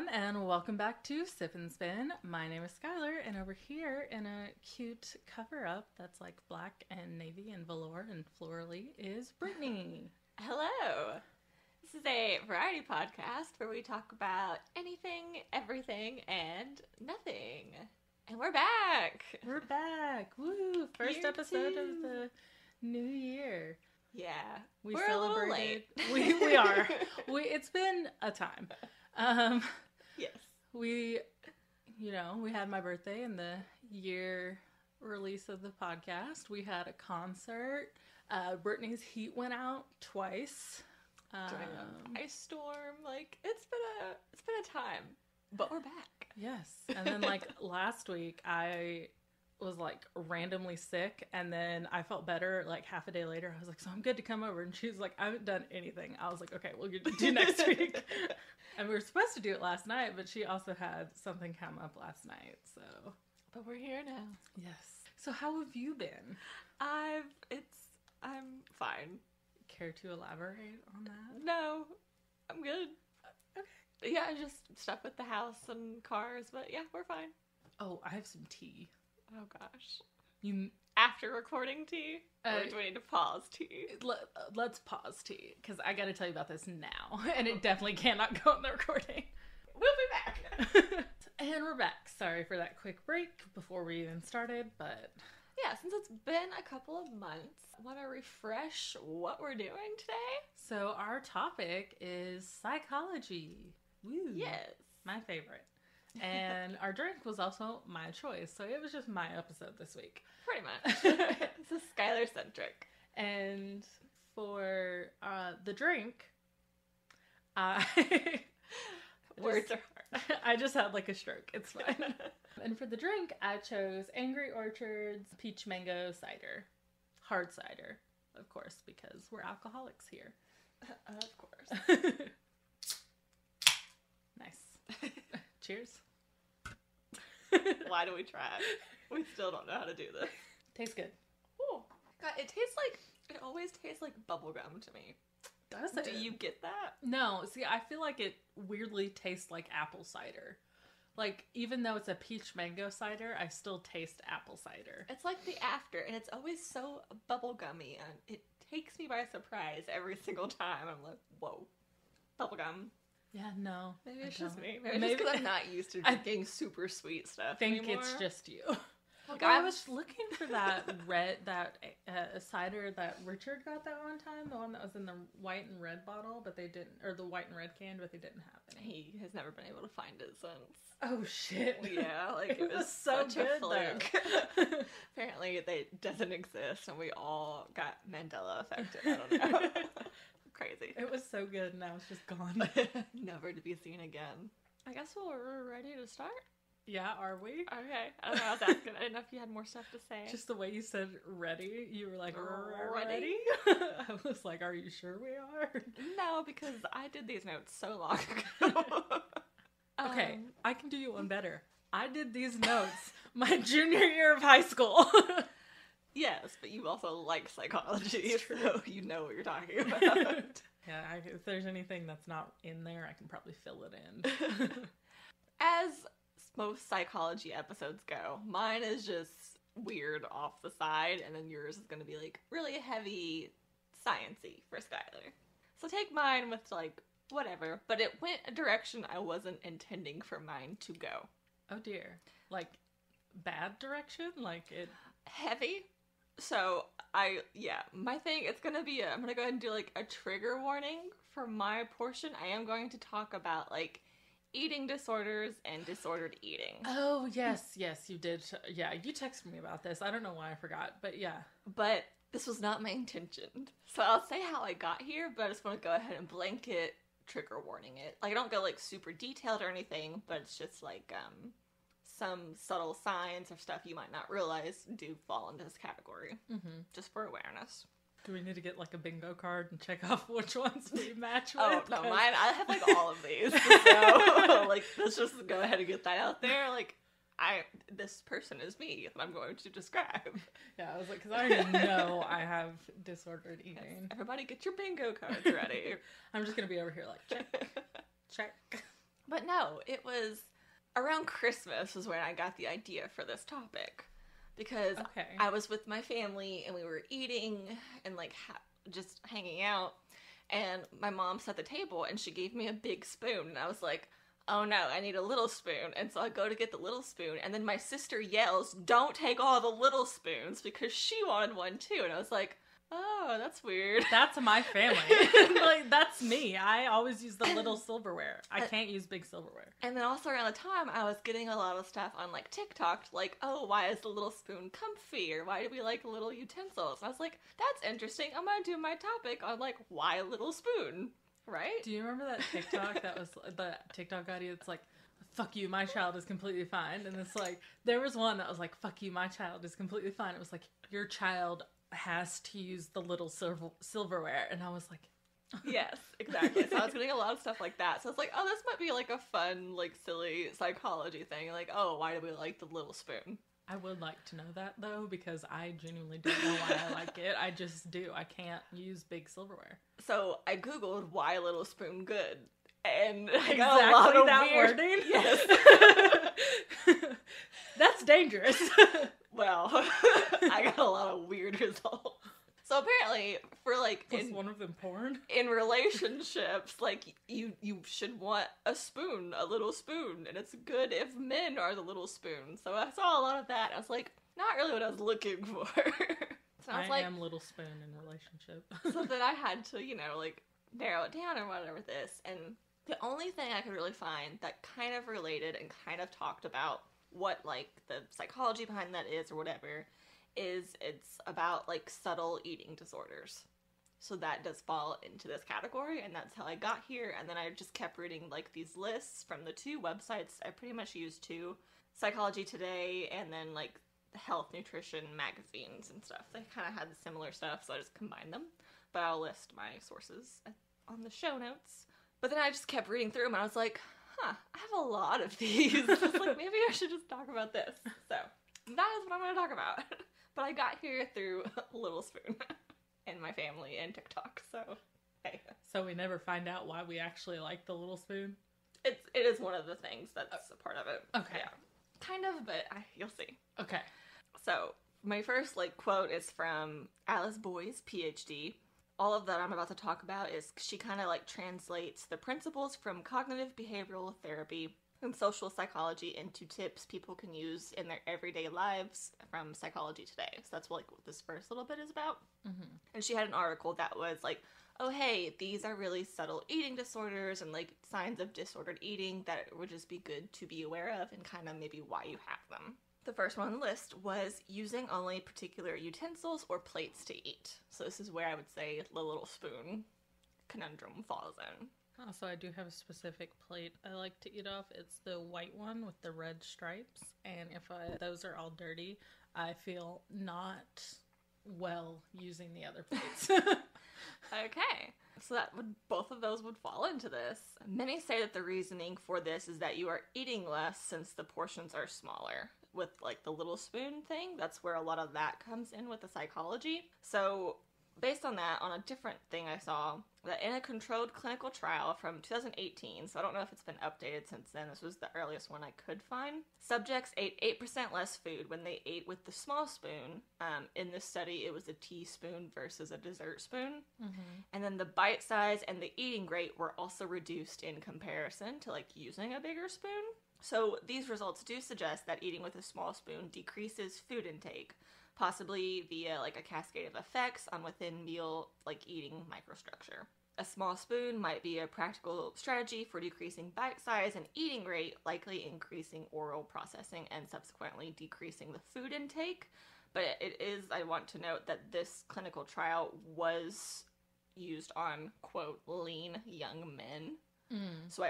everyone, and welcome back to Sip and Spin. My name is Skylar, and over here in a cute cover-up that's like black and navy and velour and florally is Brittany. Hello! This is a variety podcast where we talk about anything, everything, and nothing. And we're back! We're back! Woo! First episode of the new year. Yeah. We're a little late. We are. It's been a time. Yes. We had my birthday and the year release of the podcast. We had a concert. Brittany's heat went out twice. During an ice storm. It's been a time. But we're back. Yes. And then last week I was randomly sick, and then I felt better half a day later. I was like, so I'm good to come over, and she was like, I haven't done anything. I was like, okay, we'll do next week. And we were supposed to do it last night, but she also had something come up last night, so. But we're here now. Yes. So how have you been? I'm fine. Care to elaborate on that? No, I'm good. Okay. Yeah, I just stuck with the house and cars, but yeah, we're fine. Oh, I have some tea. Oh gosh. After recording tea? Or do we need to pause tea? Let's pause tea, because I gotta tell you about this now. And it definitely cannot go in the recording. We'll be back. And we're back. Sorry for that quick break before we even started, but... Yeah, since it's been a couple of months, I want to refresh what we're doing today. So our topic is psychology. Woo. Yes. My favorite. And our drink was also my choice, so it was just my episode this week. Pretty much. This is Skylar-centric. And for the drink, words are hard. I just had a stroke. It's fine. And for the drink, I chose Angry Orchard's Peach Mango Cider. Hard cider, of course, because we're alcoholics here. Of course. Nice. Cheers. Why do we try? We still don't know how to do this. Tastes good. Oh, God, it always tastes like bubblegum to me. Does it? Do you get that? No, see, I feel like it weirdly tastes like apple cider. Even though it's a peach mango cider, I still taste apple cider. It's like the after, and it's always so bubblegummy, and it takes me by surprise every single time. I'm like, whoa, bubblegum. Yeah, no. Maybe it's just me. Maybe it's because I'm not used to drinking super sweet stuff anymore. It's just you. Like, I was looking for that cider that Richard got that one time, the one that was in the white and red bottle, but they didn't, or the white and red can, but they didn't have any. He has never been able to find it since. Oh shit! Yeah, it was so such good, a fluke. Apparently, it doesn't exist, and we all got Mandela affected. I don't know. Crazy. It was so good, and now it's just gone. Never to be seen again. I guess we're ready to start. Yeah, are we? Okay. I don't know. I was asking. I didn't know if you had more stuff to say. Just the way you said ready, you were like, ready? I was like, are you sure we are? No, because I did these notes so long ago. Okay, I can do you one better. I did these notes my junior year of high school. Yes, but you also like psychology, so you know what you're talking about. Yeah, if there's anything that's not in there, I can probably fill it in. As most psychology episodes go, mine is just weird off the side, and then yours is going to be really heavy science-y for Skylar. So take mine with whatever, but it went a direction I wasn't intending for mine to go. Oh dear. Bad direction? Heavy? So, my thing, it's gonna be, I'm gonna go ahead and do a trigger warning for my portion. I am going to talk about eating disorders and disordered eating. Oh, yes, you did. Yeah, you texted me about this. I don't know why I forgot, but yeah. But this was not my intention. So I'll say how I got here, but I just want to go ahead and blanket trigger warning it. I don't go super detailed or anything, but it's just some subtle signs or stuff you might not realize do fall into this category. Mm-hmm. Just for awareness. Do we need to get a bingo card and check off which ones we match with? Oh, no, mine, I have all of these. So, let's just go ahead and get that out there. This person is me, and I'm going to describe. Yeah, I was because I already know I have disordered eating. Yes. Everybody get your bingo cards ready. I'm just going to be over here check, check. But no, it was around Christmas was when I got the idea for this topic. Because I was with my family and we were eating and like just hanging out. And my mom set the table and she gave me a big spoon. And I was like, oh no, I need a little spoon. And so I go to get the little spoon. And then my sister yells, don't take all the little spoons, because she wanted one too. And I was like, oh, that's weird. That's my family. Like, that's me. I always use the little silverware. I can't use big silverware. And then also around the time, I was getting a lot of stuff on, like, TikTok, like, oh, why is the little spoon comfy? Or why do we like little utensils? And I was like, that's interesting. I'm going to do my topic on, like, why a little spoon, right? Do you remember that TikTok that was the TikTok audio that's like, fuck you, my child is completely fine. And it's like, there was one that was like, fuck you, my child is completely fine. It was like, your child has to use the little silverware. And I was like, yes, exactly. So I was getting a lot of stuff like that. So it's like, oh, this might be like a fun, like, silly psychology thing. Like, oh, why do we like the little spoon? I would like to know that, though, because I genuinely don't know why I like it. I just do. I can't use big silverware. So I Googled why little spoon good. And I exactly got a lot of that weird wording? Yes. That's dangerous. Well, I got a lot of weird results. So apparently, for like was one of them porn? In relationships, like you should want a spoon, a little spoon, and it's good if men are the little spoon. So I saw a lot of that. I was like, not really what I was looking for. So I like, am little spoon in relationship. So then I had to, like narrow it down or whatever this, and the only thing I could really find that kind of related and kind of talked about what, like, the psychology behind that is or whatever, is it's about, like, subtle eating disorders. So that does fall into this category, and that's how I got here. And then I just kept reading, like, these lists from the two websites. I pretty much used two, Psychology Today and then, like, health nutrition magazines and stuff. They kind of had similar stuff, so I just combined them. But I'll list my sources on the show notes. But then I just kept reading through them, and I was like, I have a lot of these. I was like, maybe I should just talk about this. So that is what I'm going to talk about. But I got here through Little Spoon and my family and TikTok, so hey. So we never find out why we actually like the little spoon? It is one of the things that's a part of it. Okay. Yeah. Kind of, but you'll see. Okay. So my first, like, quote is from Alice Boyes, PhD. All of that I'm about to talk about is she kind of, like, translates the principles from cognitive behavioral therapy and social psychology into tips people can use in their everyday lives from Psychology Today. So that's, like, what this first little bit is about. Mm-hmm. And she had an article that was like, oh, hey, these are really subtle eating disorders and, like, signs of disordered eating that would just be good to be aware of and kind of maybe why you have them. The first one on the list was using only particular utensils or plates to eat. So this is where I would say the little spoon conundrum falls in. Oh, so I do have a specific plate I like to eat off. It's the white one with the red stripes. And if those are all dirty, I feel not well using the other plates. Okay. So both of those would fall into this. Many say that the reasoning for this is that you are eating less since the portions are smaller. With, like, the little spoon thing, that's where a lot of that comes in with the psychology. So based on that, on a different thing I saw, that in a controlled clinical trial from 2018, so I don't know if it's been updated since then, this was the earliest one I could find, subjects ate 8% less food when they ate with the small spoon. In this study, it was a teaspoon versus a dessert spoon. Mm-hmm. And then the bite size and the eating rate were also reduced in comparison to, like, using a bigger spoon. So these results do suggest that eating with a small spoon decreases food intake, possibly via, like, a cascade of effects on within meal, like, eating microstructure. A small spoon might be a practical strategy for decreasing bite size and eating rate, likely increasing oral processing and subsequently decreasing the food intake. But I want to note that this clinical trial was used on, quote, lean young men. So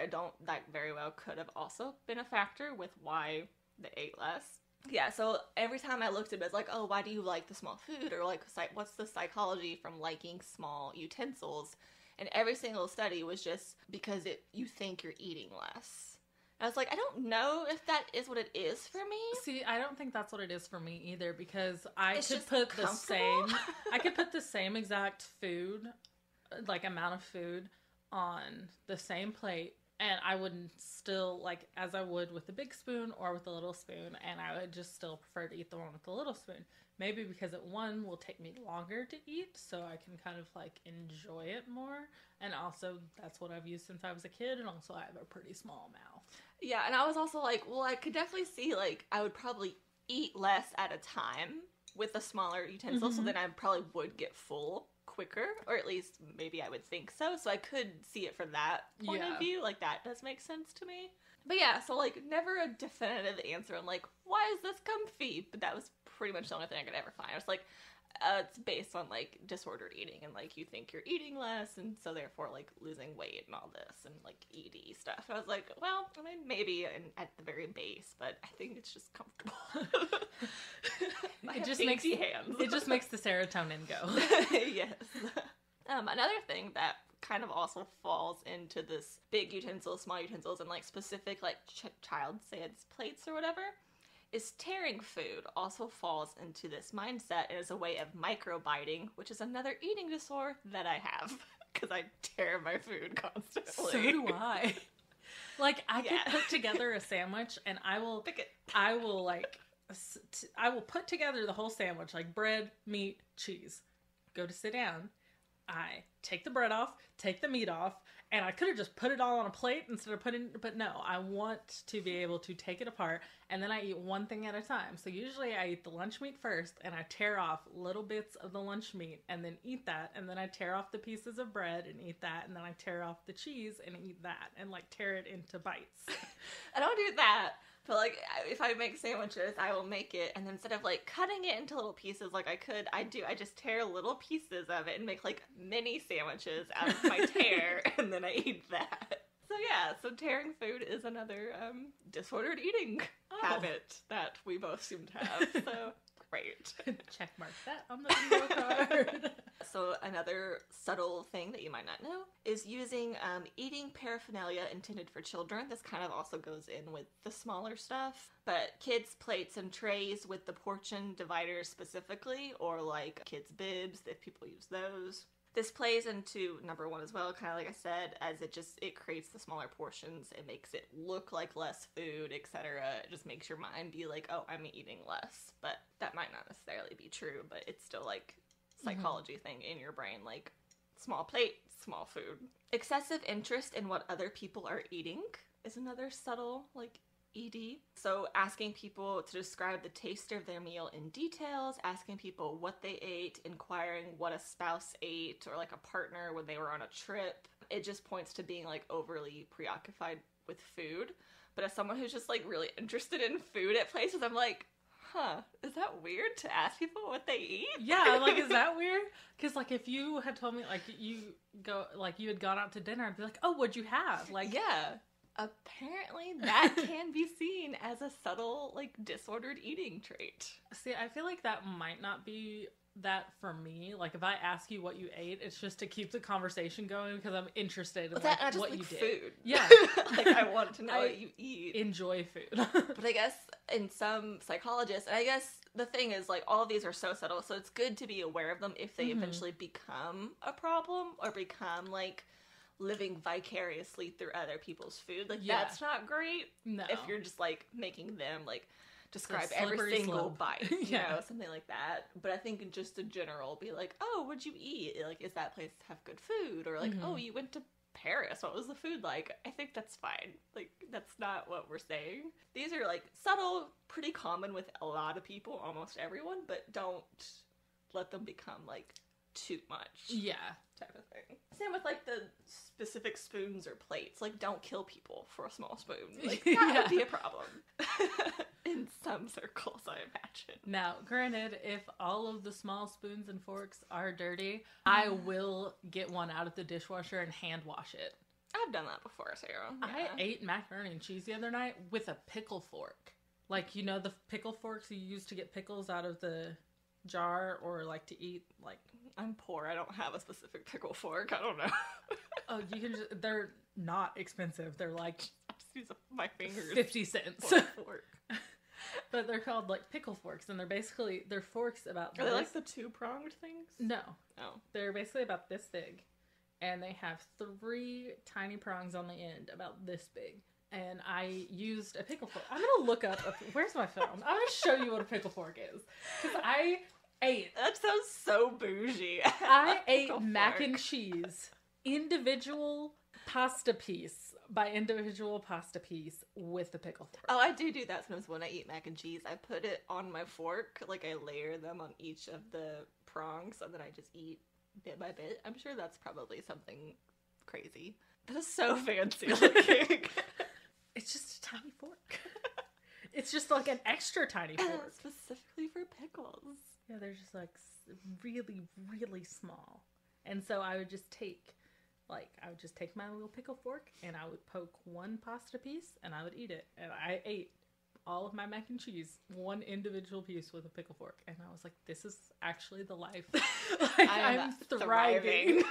that very well could have also been a factor with why they ate less. Yeah, so every time I looked at it, it's like, oh, why do you like the small food? Or, like, what's the psychology from liking small utensils? And every single study was just because you think you're eating less. And I was like, I don't know if that is what it is for me. See, I don't think that's what it is for me either, because I could put the same exact food, like, amount of food on the same plate, And I would still, like, as I would with the big spoon or with the little spoon, and I would just still prefer to eat the one with the little spoon. Maybe because one will take me longer to eat, so I can kind of, like, enjoy it more. And also, that's what I've used since I was a kid, and also I have a pretty small mouth. Yeah, and I was also like, well, I could definitely see, like, I would probably eat less at a time with a smaller utensil, so then I probably would get full quicker, or at least maybe I would think so. So I could see it from that point of view. Like, that does make sense to me. But yeah, so, like, never a definitive answer on, like, why is this comfy? But that was pretty much the only thing I could ever find. I was like, it's based on, like, disordered eating, and, like, you think you're eating less, and so therefore, like, losing weight and all this, and, like, ED stuff. And I was like, well, I mean, maybe at the very base, but I think it's just comfortable. It just makes hands. It just makes the serotonin go. Yes. Another thing that kind of also falls into this big utensils, small utensils, and, like, specific, like, child-sized plates or whatever, is tearing food also falls into this mindset as a way of microbiting, which is another eating disorder that I have, because I tear my food constantly. So do I. Like, I can put together a sandwich, and I will put together the whole sandwich, like bread, meat, cheese. Go to sit down. I take the bread off, take the meat off, and I could have just put it all on a plate instead of but no, I want to be able to take it apart, and then I eat one thing at a time. So usually I eat the lunch meat first, and I tear off little bits of the lunch meat, and then eat that, and then I tear off the pieces of bread and eat that, and then I tear off the cheese and eat that, and, like, tear it into bites. I don't do that. But, like, if I make sandwiches, I will make it, and then instead of, like, cutting it into little pieces like I just tear little pieces of it and make, like, mini sandwiches out of my tear, and then I eat that. So, yeah, so tearing food is another disordered eating habit that we both seem to have, so great. Check mark that on the bingo card. So another subtle thing that you might not know is using eating paraphernalia intended for children. This kind of also goes in with the smaller stuff. But kids' plates and trays with the portion dividers specifically, or, like, kids' bibs, if people use those. This plays into number one as well, kind of like I said, as it creates the smaller portions. It makes it look like less food, etc. It just makes your mind be like, oh, I'm eating less. But that might not necessarily be true, but it's still, like, psychology thing in your brain, like, small plate, small food. Excessive interest in what other people are eating is another subtle, like, ED. So asking people to describe the taste of their meal in details, asking people what they ate, inquiring what a spouse ate, or, like, a partner when they were on a trip. It just points to being, like, overly preoccupied with food. But as someone who's just, like, really interested in food at places, I'm like, is that weird to ask people what they eat? Yeah, like, is that weird? Because, like, if you had told me, like, you had gone out to dinner, I'd be like, oh, what'd you have? Like, yeah. Apparently that can be seen as a subtle, like, disordered eating trait. See, I feel like that might not be that for me. Like, if I ask you what you ate, it's just to keep the conversation going because I'm interested in what you did. Food. Yeah. Like, I want to know what you eat. Enjoy food. But I guess in some psychologists, and I guess the thing is, like, all of these are so subtle, so it's good to be aware of them if they eventually become a problem or become, like, living vicariously through other people's food. Like, that's not great. No. If you're just, like, making them, like, describe every single bite, you know, something like that. But I think in just a general, be like, oh, what'd you eat? Like, is that place have good food? Or, like, oh, you went to Paris. What was the food like? I think that's fine. Like, that's not what we're saying. These are, like, subtle, pretty common with a lot of people, almost everyone, but don't let them become, like, too much. Yeah. Type of thing. Same with, like, the specific spoons or plates. Like, don't kill people for a small spoon. Like, that would be a problem. In some circles, I imagine. Now, granted, if all of the small spoons and forks are dirty, I will get one out of the dishwasher and hand wash it. I've done that before, too. Yeah. I ate macaroni and cheese the other night with a pickle fork. Like, you know, the pickle forks you use to get pickles out of the jar, or, like, to eat, like... I'm poor. I don't have a specific pickle fork. I don't know. Oh, you can just... They're not expensive. They're, like... I just use my fingers. 50 cents. Fork. But they're called, like, pickle forks, and they're forks about this. Are they, like, the two-pronged things? No. Oh. They're basically about this big. and they have 3 tiny prongs on the end, about this big. And I used a pickle fork. I'm gonna look up. Where's my phone? I'm gonna show you what a pickle fork is, because I ate. That sounds so bougie. I ate mac and cheese, individual pasta piece by individual pasta piece with the pickle fork. Oh, I do that sometimes when I eat mac and cheese. I put it on my fork, like I layer them on each of the prongs, and then I just eat bit by bit. I'm sure that's probably something crazy. That is so fancy looking. It's just a tiny fork. It's just like an extra tiny fork. Specifically for pickles. Yeah, they're just like really, really small. And so I would just take my little pickle fork and I would poke one pasta piece and I would eat it. And I ate all of my mac and cheese, one individual piece with a pickle fork. And I was like, this is actually the life. Like, I'm thriving.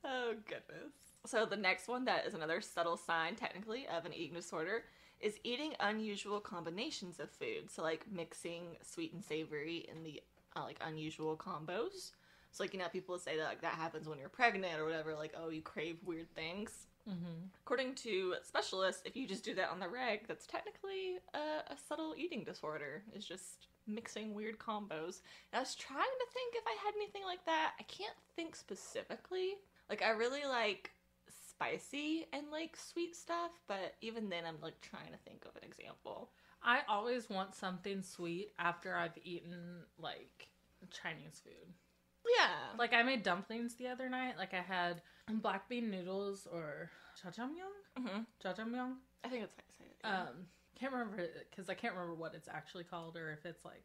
Oh, goodness. So the next one that is another subtle sign, technically, of an eating disorder is eating unusual combinations of food. So, like, mixing sweet and savory in the, unusual combos. So, like, people say that, like, that happens when you're pregnant or whatever. Like, oh, you crave weird things. Mm-hmm. According to specialists, if you just do that on the reg, that's technically a subtle eating disorder. It's just mixing weird combos. And I was trying to think if I had anything like that. I can't think specifically. Like, I really like spicy and, like, sweet stuff, but even then I'm, like, trying to think of an example. I always want something sweet after I've eaten, like, Chinese food. Yeah. Like, I made dumplings the other night. Like, I had black bean noodles or jjajangmyeon? Mm-hmm. Jjajangmyeon? I think that's how you say it. Yeah. Can't remember, because I can't remember what it's actually called or if it's, like,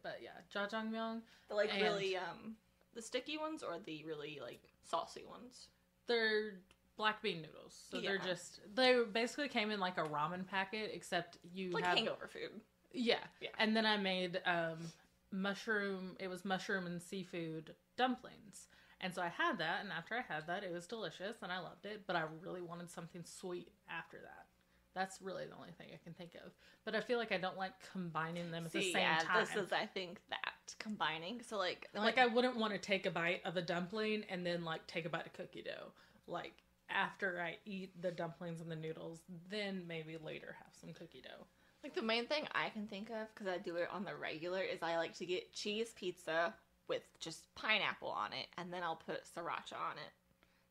but yeah, jjajangmyeon. The, like, really, the sticky ones or the really, like, saucy ones? They're black bean noodles. So yeah. They basically came in like a ramen packet, except like hangover food. Yeah. And then I made mushroom and seafood dumplings. And so I had that, and after I had that, it was delicious, and I loved it, but I really wanted something sweet after that. That's really the only thing I can think of. But I feel like I don't like combining them at the same time. This is, I think, that combining. So, like... Like, I wouldn't want to take a bite of a dumpling and then, like, take a bite of cookie dough. Like, after I eat the dumplings and the noodles, then maybe later have some cookie dough. Like, the main thing I can think of, because I do it on the regular, is I like to get cheese pizza with just pineapple on it, and then I'll put sriracha on it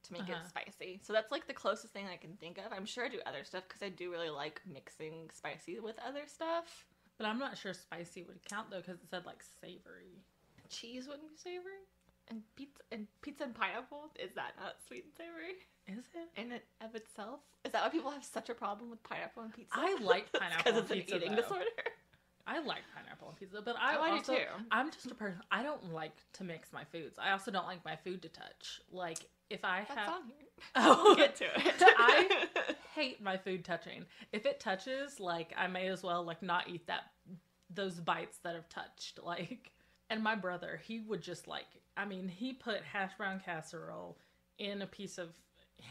to make it spicy. So that's, like, the closest thing I can think of. I'm sure I do other stuff, because I do really like mixing spicy with other stuff. But I'm not sure spicy would count, though, because it said, like, savory. Cheese wouldn't be savory? And pizza and pineapple? Is that not sweet and savory? Is it? In and of itself? Is that why people have such a problem with pineapple and pizza? I like pineapple on pizza, because it's an eating disorder? I like pineapple on pizza, but I do too. I'm just a person, I don't like to mix my foods. I also don't like my food to touch. Like, if I That's have... on here. We'll get to it. I hate my food touching. If it touches, like, I may as well, like, not eat those bites that have touched. Like, and my brother, he would just, like, he put hash brown casserole in a piece of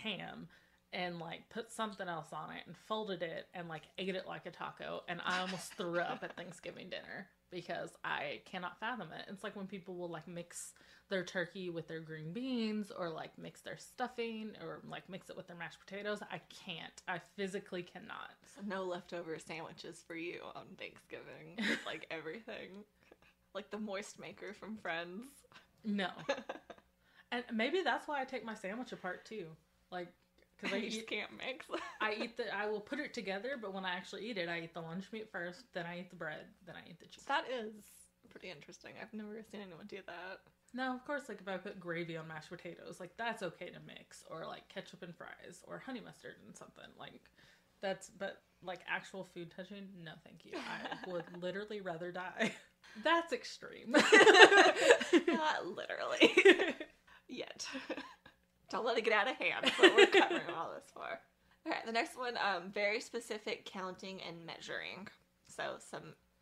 ham and, like, put something else on it and folded it and, like, ate it like a taco. And I almost threw up at Thanksgiving dinner because I cannot fathom it. It's like when people will, like, mix their turkey with their green beans or, like, mix their stuffing or, like, mix it with their mashed potatoes. I can't. I physically cannot. So no leftover sandwiches for you on Thanksgiving with, like, everything. Like the moist maker from Friends. No. And maybe that's why I take my sandwich apart, too. Like, because I just can't mix. I will put it together, but when I actually eat it, I eat the lunch meat first, then I eat the bread, then I eat the cheese. That is pretty interesting. I've never seen anyone do that. No, of course, like, if I put gravy on mashed potatoes, like, that's okay to mix. Or, like, ketchup and fries. Or honey mustard and something. Like, but, like, actual food touching, no thank you. I would literally rather die. That's extreme. Not literally. Yet. Don't let it get out of hand. That's what we're covering all this for. Alright, the next one, very specific counting and measuring. So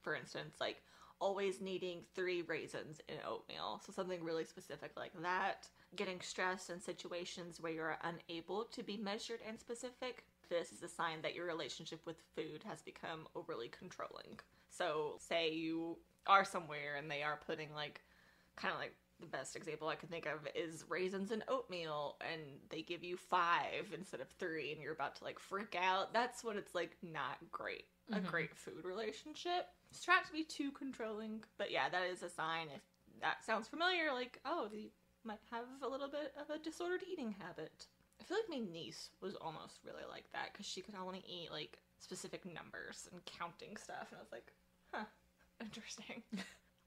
for instance, like, always needing 3 raisins in oatmeal. So something really specific like that. Getting stressed in situations where you're unable to be measured and specific. This is a sign that your relationship with food has become overly controlling. So say you are somewhere and they are putting, like, kind of like the best example I can think of is raisins and oatmeal, and they give you 5 instead of 3, and you're about to like freak out. That's when it's like not great. A great food relationship. Just try not to be too controlling. But yeah, that is a sign. If that sounds familiar, like, oh, you might have a little bit of a disordered eating habit. I feel like my niece was almost really like that, because she could only eat like specific numbers and counting stuff, and I was like, huh, interesting.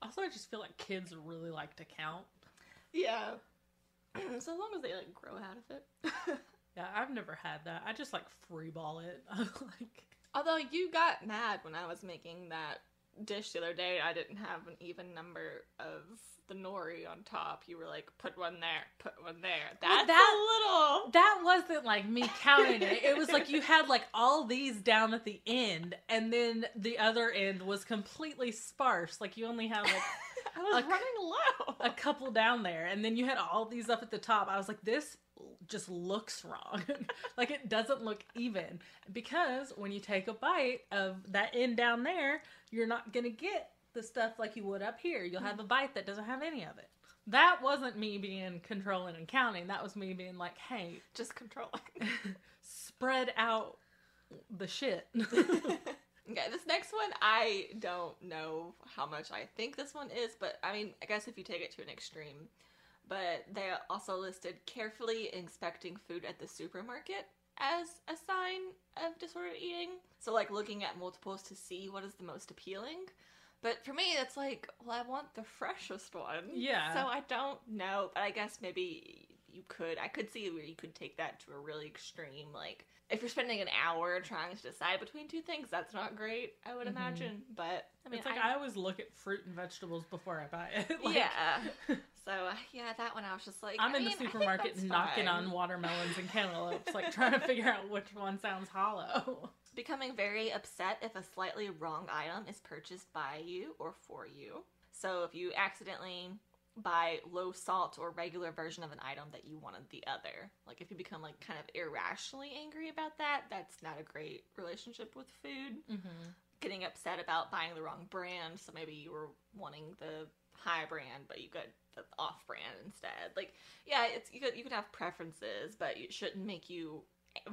Also, I just feel like kids really like to count. Yeah. So long as they, like, grow out of it. Yeah, I've never had that. I just, like, freeball it. Like... Although you got mad when I was making that dish the other day, I didn't have an even number of the nori on top. You were like, put one there, put one there. That's a little... That wasn't, like, me counting it. It was like you had, like, all these down at the end, and then the other end was completely sparse. Like, you only had, like... I was running low. A couple down there, and then you had all these up at the top. I was like, this just looks wrong. Like, it doesn't look even. Because when you take a bite of that end down there, you're not going to get the stuff like you would up here. You'll have a bite that doesn't have any of it. That wasn't me being controlling and counting. That was me being like, hey. Just controlling. Spread out the shit. Okay, this next one, I don't know how much I think this one is, but I mean, I guess if you take it to an extreme. But they also listed carefully inspecting food at the supermarket as a sign of disordered eating. So, like, looking at multiples to see what is the most appealing. But for me, it's like, well, I want the freshest one. Yeah. So I don't know, but I guess maybe I could see where you could take that to a really extreme, like, if you're spending an hour trying to decide between two things, that's not great, I would imagine. But, I mean, it's like, I always look at fruit and vegetables before I buy it. Like, yeah. So, yeah, that one I was just like, I'm in the supermarket knocking on watermelons and cantaloupes, like, trying to figure out which one sounds hollow. Becoming very upset if a slightly wrong item is purchased by you or for you. So, if you accidentally buy low salt or regular version of an item that you wanted the other. Like, if you become, like, kind of irrationally angry about that, that's not a great relationship with food. Mm-hmm. Getting upset about buying the wrong brand, so maybe you were wanting the high brand, but you got the off brand instead. Like, yeah, you could have preferences, but it shouldn't make you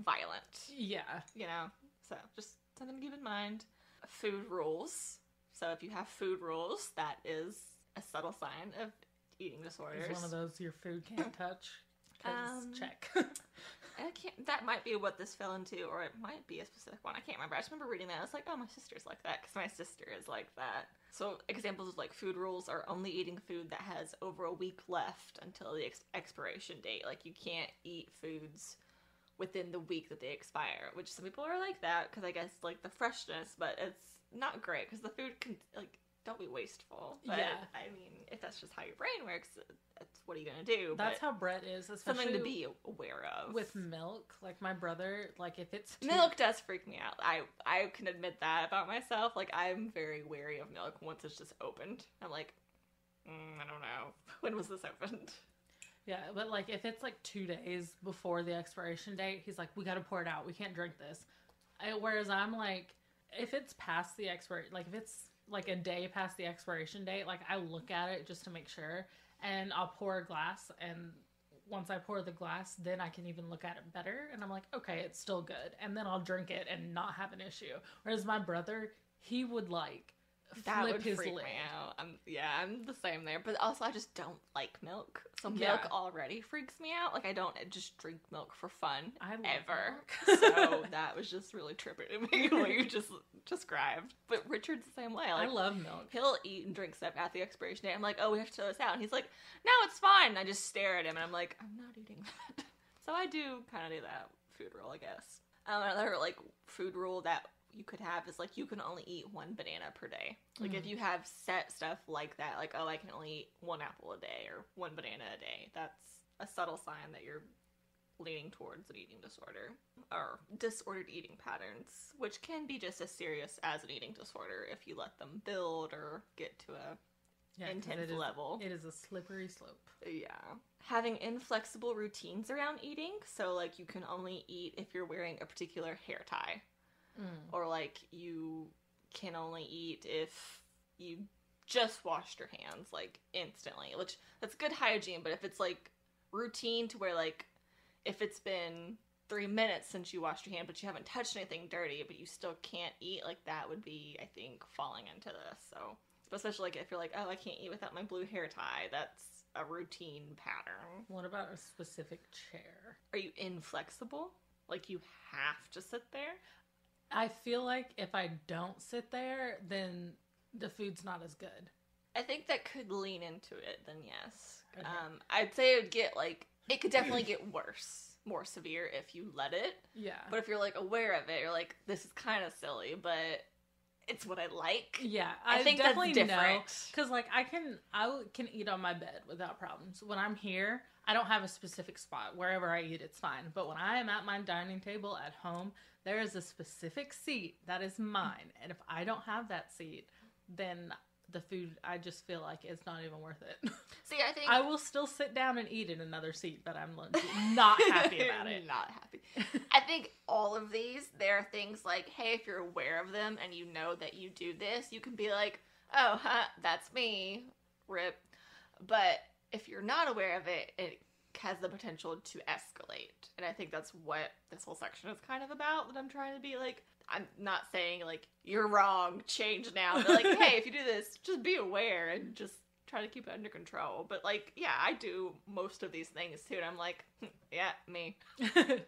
violent. Yeah. You know? So, just something to keep in mind. Food rules. So, if you have food rules, that is a subtle sign of eating disorders. It's one of those your food can't touch. Check. That might be what this fell into, or it might be a specific one. I can't remember. I just remember reading that. I was like, oh, my sister's like that, because my sister is like that. So examples of, like, food rules are only eating food that has over a week left until the expiration date. Like, you can't eat foods within the week that they expire, which some people are like that, because I guess, like, the freshness, but it's not great, because the food can, like, don't be wasteful. But, yeah. I mean, if that's just how your brain works, that's what are you going to do? That's how Brett is, especially something to be aware of. With milk. Like, my brother, like, if it's milk does freak me out. I can admit that about myself. Like, I'm very wary of milk once it's just opened. I'm like, I don't know. When was this opened? Yeah, but, like, if it's, like, 2 days before the expiration date, he's like, we got to pour it out. We can't drink this. Whereas I'm like, if it's past the expiration, like, if it's like a day past the expiration date, like, I look at it just to make sure, and I'll pour a glass, and once I pour the glass, then I can even look at it better, and I'm like, okay, it's still good, and then I'll drink it and not have an issue. Whereas my brother, he would, like, flip his lid. Me out. I'm the same there, but also I just don't like milk, so milk already freaks me out. Like, I don't just drink milk for fun ever. So that was just really trippy to me what you just described. But Richard's the same way. Like, I love milk. He'll eat and drink stuff at the expiration date. I'm like, oh, we have to throw this out, and he's like, no, it's fine. And I just stare at him, and I'm like, I'm not eating that. So I do kind of do that food rule, I guess. Another, like, food rule that you could have is, like, you can only eat 1 banana per day. Like, if you have set stuff like that, like, oh, I can only eat 1 apple a day or 1 banana a day, that's a subtle sign that you're leaning towards an eating disorder. Or disordered eating patterns, which can be just as serious as an eating disorder if you let them build or get to a intense level. It is a slippery slope. Yeah. Having inflexible routines around eating, so, like, you can only eat if you're wearing a particular hair tie. Or, like, you can only eat if you just washed your hands, like, instantly, which, that's good hygiene, but if it's, like, routine to where, like, if it's been 3 minutes since you washed your hand, but you haven't touched anything dirty, but you still can't eat, like, that would be, I think, falling into this, so, especially, like, if you're like, oh, I can't eat without my blue hair tie, that's a routine pattern. What about a specific chair? Are you inflexible? Like, you have to sit there? I feel like if I don't sit there, then the food's not as good. I think that could lean into it, then yes. Okay. I'd say it would get, like, it could definitely get worse, more severe if you let it. Yeah. But if you're, like, aware of it, you're like, this is kind of silly, but it's what I like. Yeah, I think definitely that's different. Because, like, I can eat on my bed without problems. When I'm here, I don't have a specific spot. Wherever I eat, it's fine. But when I am at my dining table at home, there is a specific seat that is mine. And if I don't have that seat, then the food, I just feel like it's not even worth it. See, I think... I will still sit down and eat in another seat, but I'm not happy about it. Not happy. I think all of these, there are things like, hey, if you're aware of them and you know that you do this, you can be like, oh, that's me, rip. But if you're not aware of it, it has the potential to escalate. And I think that's what this whole section is kind of about, that I'm trying to be like, I'm not saying, like, you're wrong, change now. But, like, hey, if you do this, just be aware and just try to keep it under control. But, like, yeah, I do most of these things, too. And I'm like, yeah, me.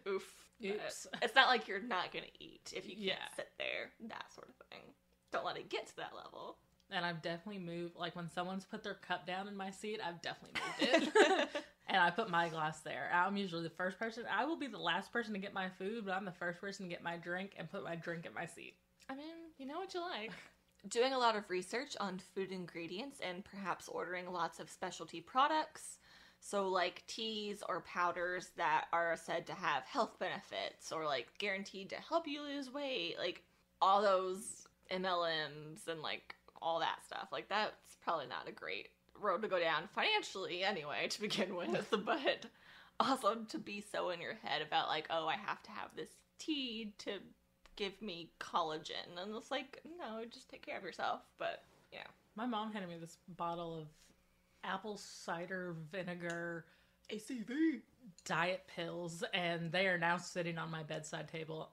Oof. Oops. It's not like you're not going to eat if you can't sit there. That sort of thing. Don't let it get to that level. And I've definitely moved, like, when someone's put their cup down in my seat, I've definitely moved it. And I put my glass there. I'm usually the first person. I will be the last person to get my food, but I'm the first person to get my drink and put my drink in my seat. I mean, you know what you like. Doing a lot of research on food ingredients and perhaps ordering lots of specialty products. So, like, teas or powders that are said to have health benefits or, like, guaranteed to help you lose weight. Like, all those MLMs and, like, all that stuff. Like, that's probably not a great road to go down financially anyway to begin with, but also to be so in your head about, like, oh, I have to have this tea to give me collagen, and it's like, no, just take care of yourself. But yeah, my mom handed me this bottle of apple cider vinegar ACV diet pills, and they are now sitting on my bedside table.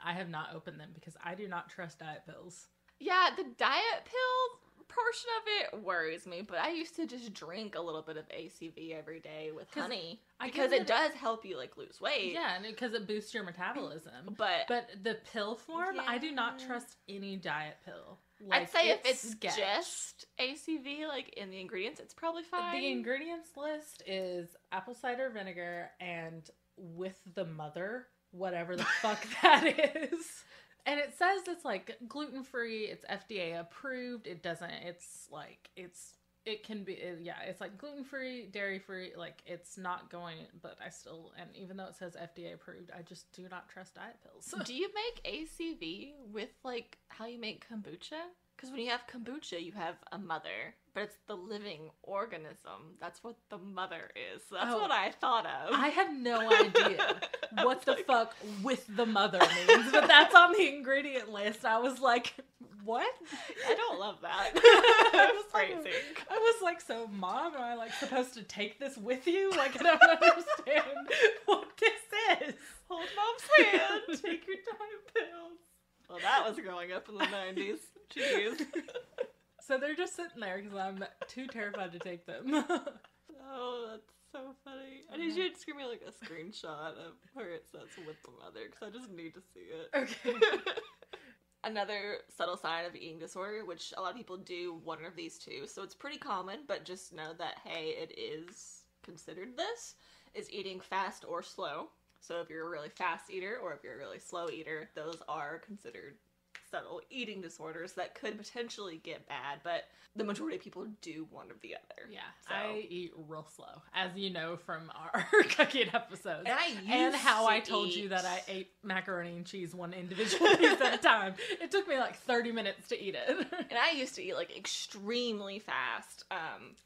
I have not opened them because I do not trust diet pills. Yeah, the diet pill portion of it worries me, but I used to just drink a little bit of ACV every day with honey because it does help you, like, lose weight. Yeah, and because it boosts your metabolism. But the pill form, I do not trust any diet pill. Like, I'd say if it's just ACV, like, in the ingredients, it's probably fine. The ingredients list is apple cider vinegar and with the mother, whatever the fuck that is. And it says it's, like, gluten-free, it's FDA approved, it can be, it's, like, gluten-free, dairy-free, like, it's not going, but and even though it says FDA approved, I just do not trust diet pills. Do you make ACV with, like, how you make kombucha? Because when you have kombucha, you have a mother, but it's the living organism. That's what the mother is. So that's what I thought of. I have no idea what the fuck with the mother means, but that's on the ingredient list. I was like, what? I don't love that. That's crazy. I was like, so Mom, am I, like, supposed to take this with you? Like, I don't understand what this is. Hold Mom's hand. Take your diet pills. Well, that was growing up in the 90s. Jeez. So they're just sitting there because I'm too terrified to take them. Oh, that's so funny. I need you to screen me, like, a screenshot of where it says with the mother, because I just need to see it. Okay. Another subtle sign of eating disorder, which a lot of people do one of these two, so it's pretty common, but just know that, hey, it is considered this, is eating fast or slow. So if you're a really fast eater or if you're a really slow eater, those are considered subtle eating disorders that could potentially get bad, but the majority of people do one or the other. Yeah, so. I eat real slow, as you know from our cooking episodes. And I told you that I ate macaroni and cheese one individual piece at a time. It took me like 30 minutes to eat it. And I used to eat, like, extremely fast.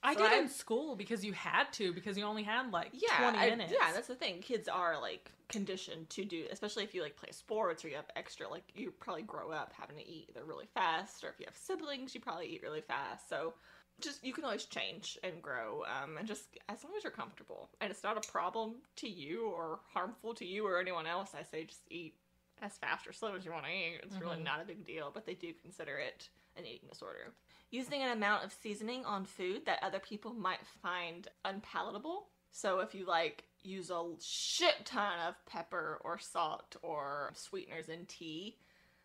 I did in school because you had to, because you only had like 20 minutes. Yeah, that's the thing. Kids are, like, conditioned to do, especially if you like play sports or you have extra, like you probably grow up having to eat either really fast, or if you have siblings, you probably eat really fast. So just, you can always change and grow, and just as long as you're comfortable and it's not a problem to you or harmful to you or anyone else, I say just eat as fast or slow as you want to eat. It's really not a big deal, but they do consider it an eating disorder. Using an amount of seasoning on food that other people might find unpalatable. So if you like use a shit ton of pepper or salt or sweeteners in tea,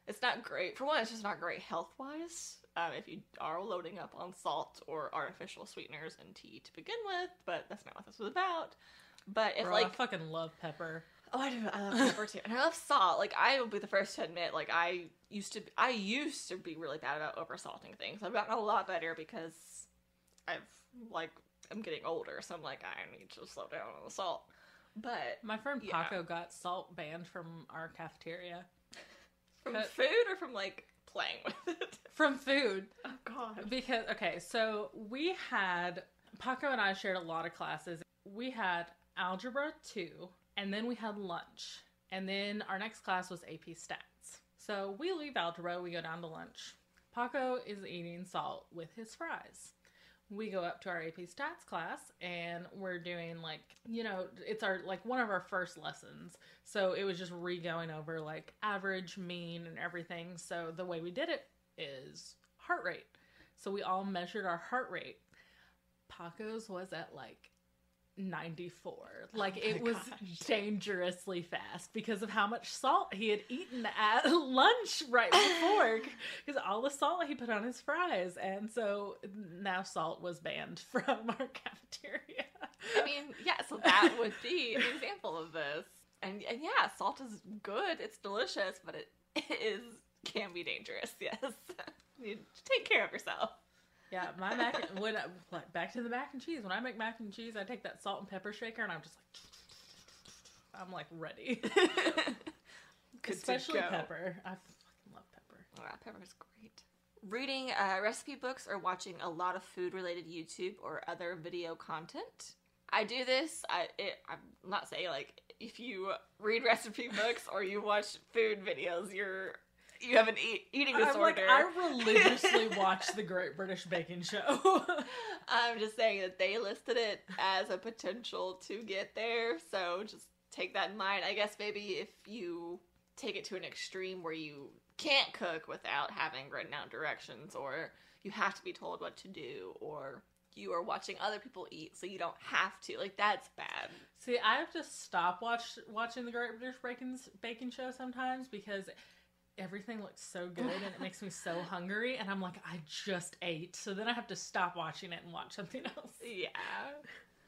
it's not great. For one, it's just not great health-wise. If you are loading up on salt or artificial sweeteners in tea to begin with, but that's not what this was about. But if Bro, I fucking love pepper. Oh, I do. I love pepper too, and I love salt. Like, I will be the first to admit, like, I used to be really bad about oversalting things. I've gotten a lot better because I'm getting older, so I'm like, I need to slow down on the salt. But my friend Paco got salt banned from our cafeteria. From food or from, like, playing with it? From food. Oh, God. Because, okay, so Paco and I shared a lot of classes. We had Algebra 2, and then we had lunch. And then our next class was AP Stats. So we leave Algebra, we go down to lunch. Paco is eating salt with his fries. We go up to our AP Stats class, and we're doing, like, it's one of our first lessons. So it was just going over, like, average, mean, and everything. So the way we did it is heart rate. So we all measured our heart rate. Paco's was at, like, 94. Like, it was dangerously fast because of how much salt he had eaten at lunch right before, because all the salt he put on his fries. And so now salt was banned from our cafeteria. I mean, yeah, so that would be an example of this. And yeah, salt is good, it's delicious, but it can be dangerous. Yes. You take care of yourself. Yeah, back to the mac and cheese. When I make mac and cheese, I take that salt and pepper shaker, and I'm just like, I'm like ready. Especially pepper. I fucking love pepper. Oh, pepper is great. Reading recipe books or watching a lot of food-related YouTube or other video content. I do this. I'm not saying, like, if you read recipe books or you watch food videos, you have an eating disorder. I religiously watch the Great British Baking Show. I'm just saying that they listed it as a potential to get there, so just take that in mind. I guess maybe if you take it to an extreme where you can't cook without having written out directions, or you have to be told what to do, or you are watching other people eat so you don't have to. Like, that's bad. See, I have to stop watching the Great British Baking Show sometimes because everything looks so good and it makes me so hungry, and I'm like, I just ate. So then I have to stop watching it and watch something else. Yeah.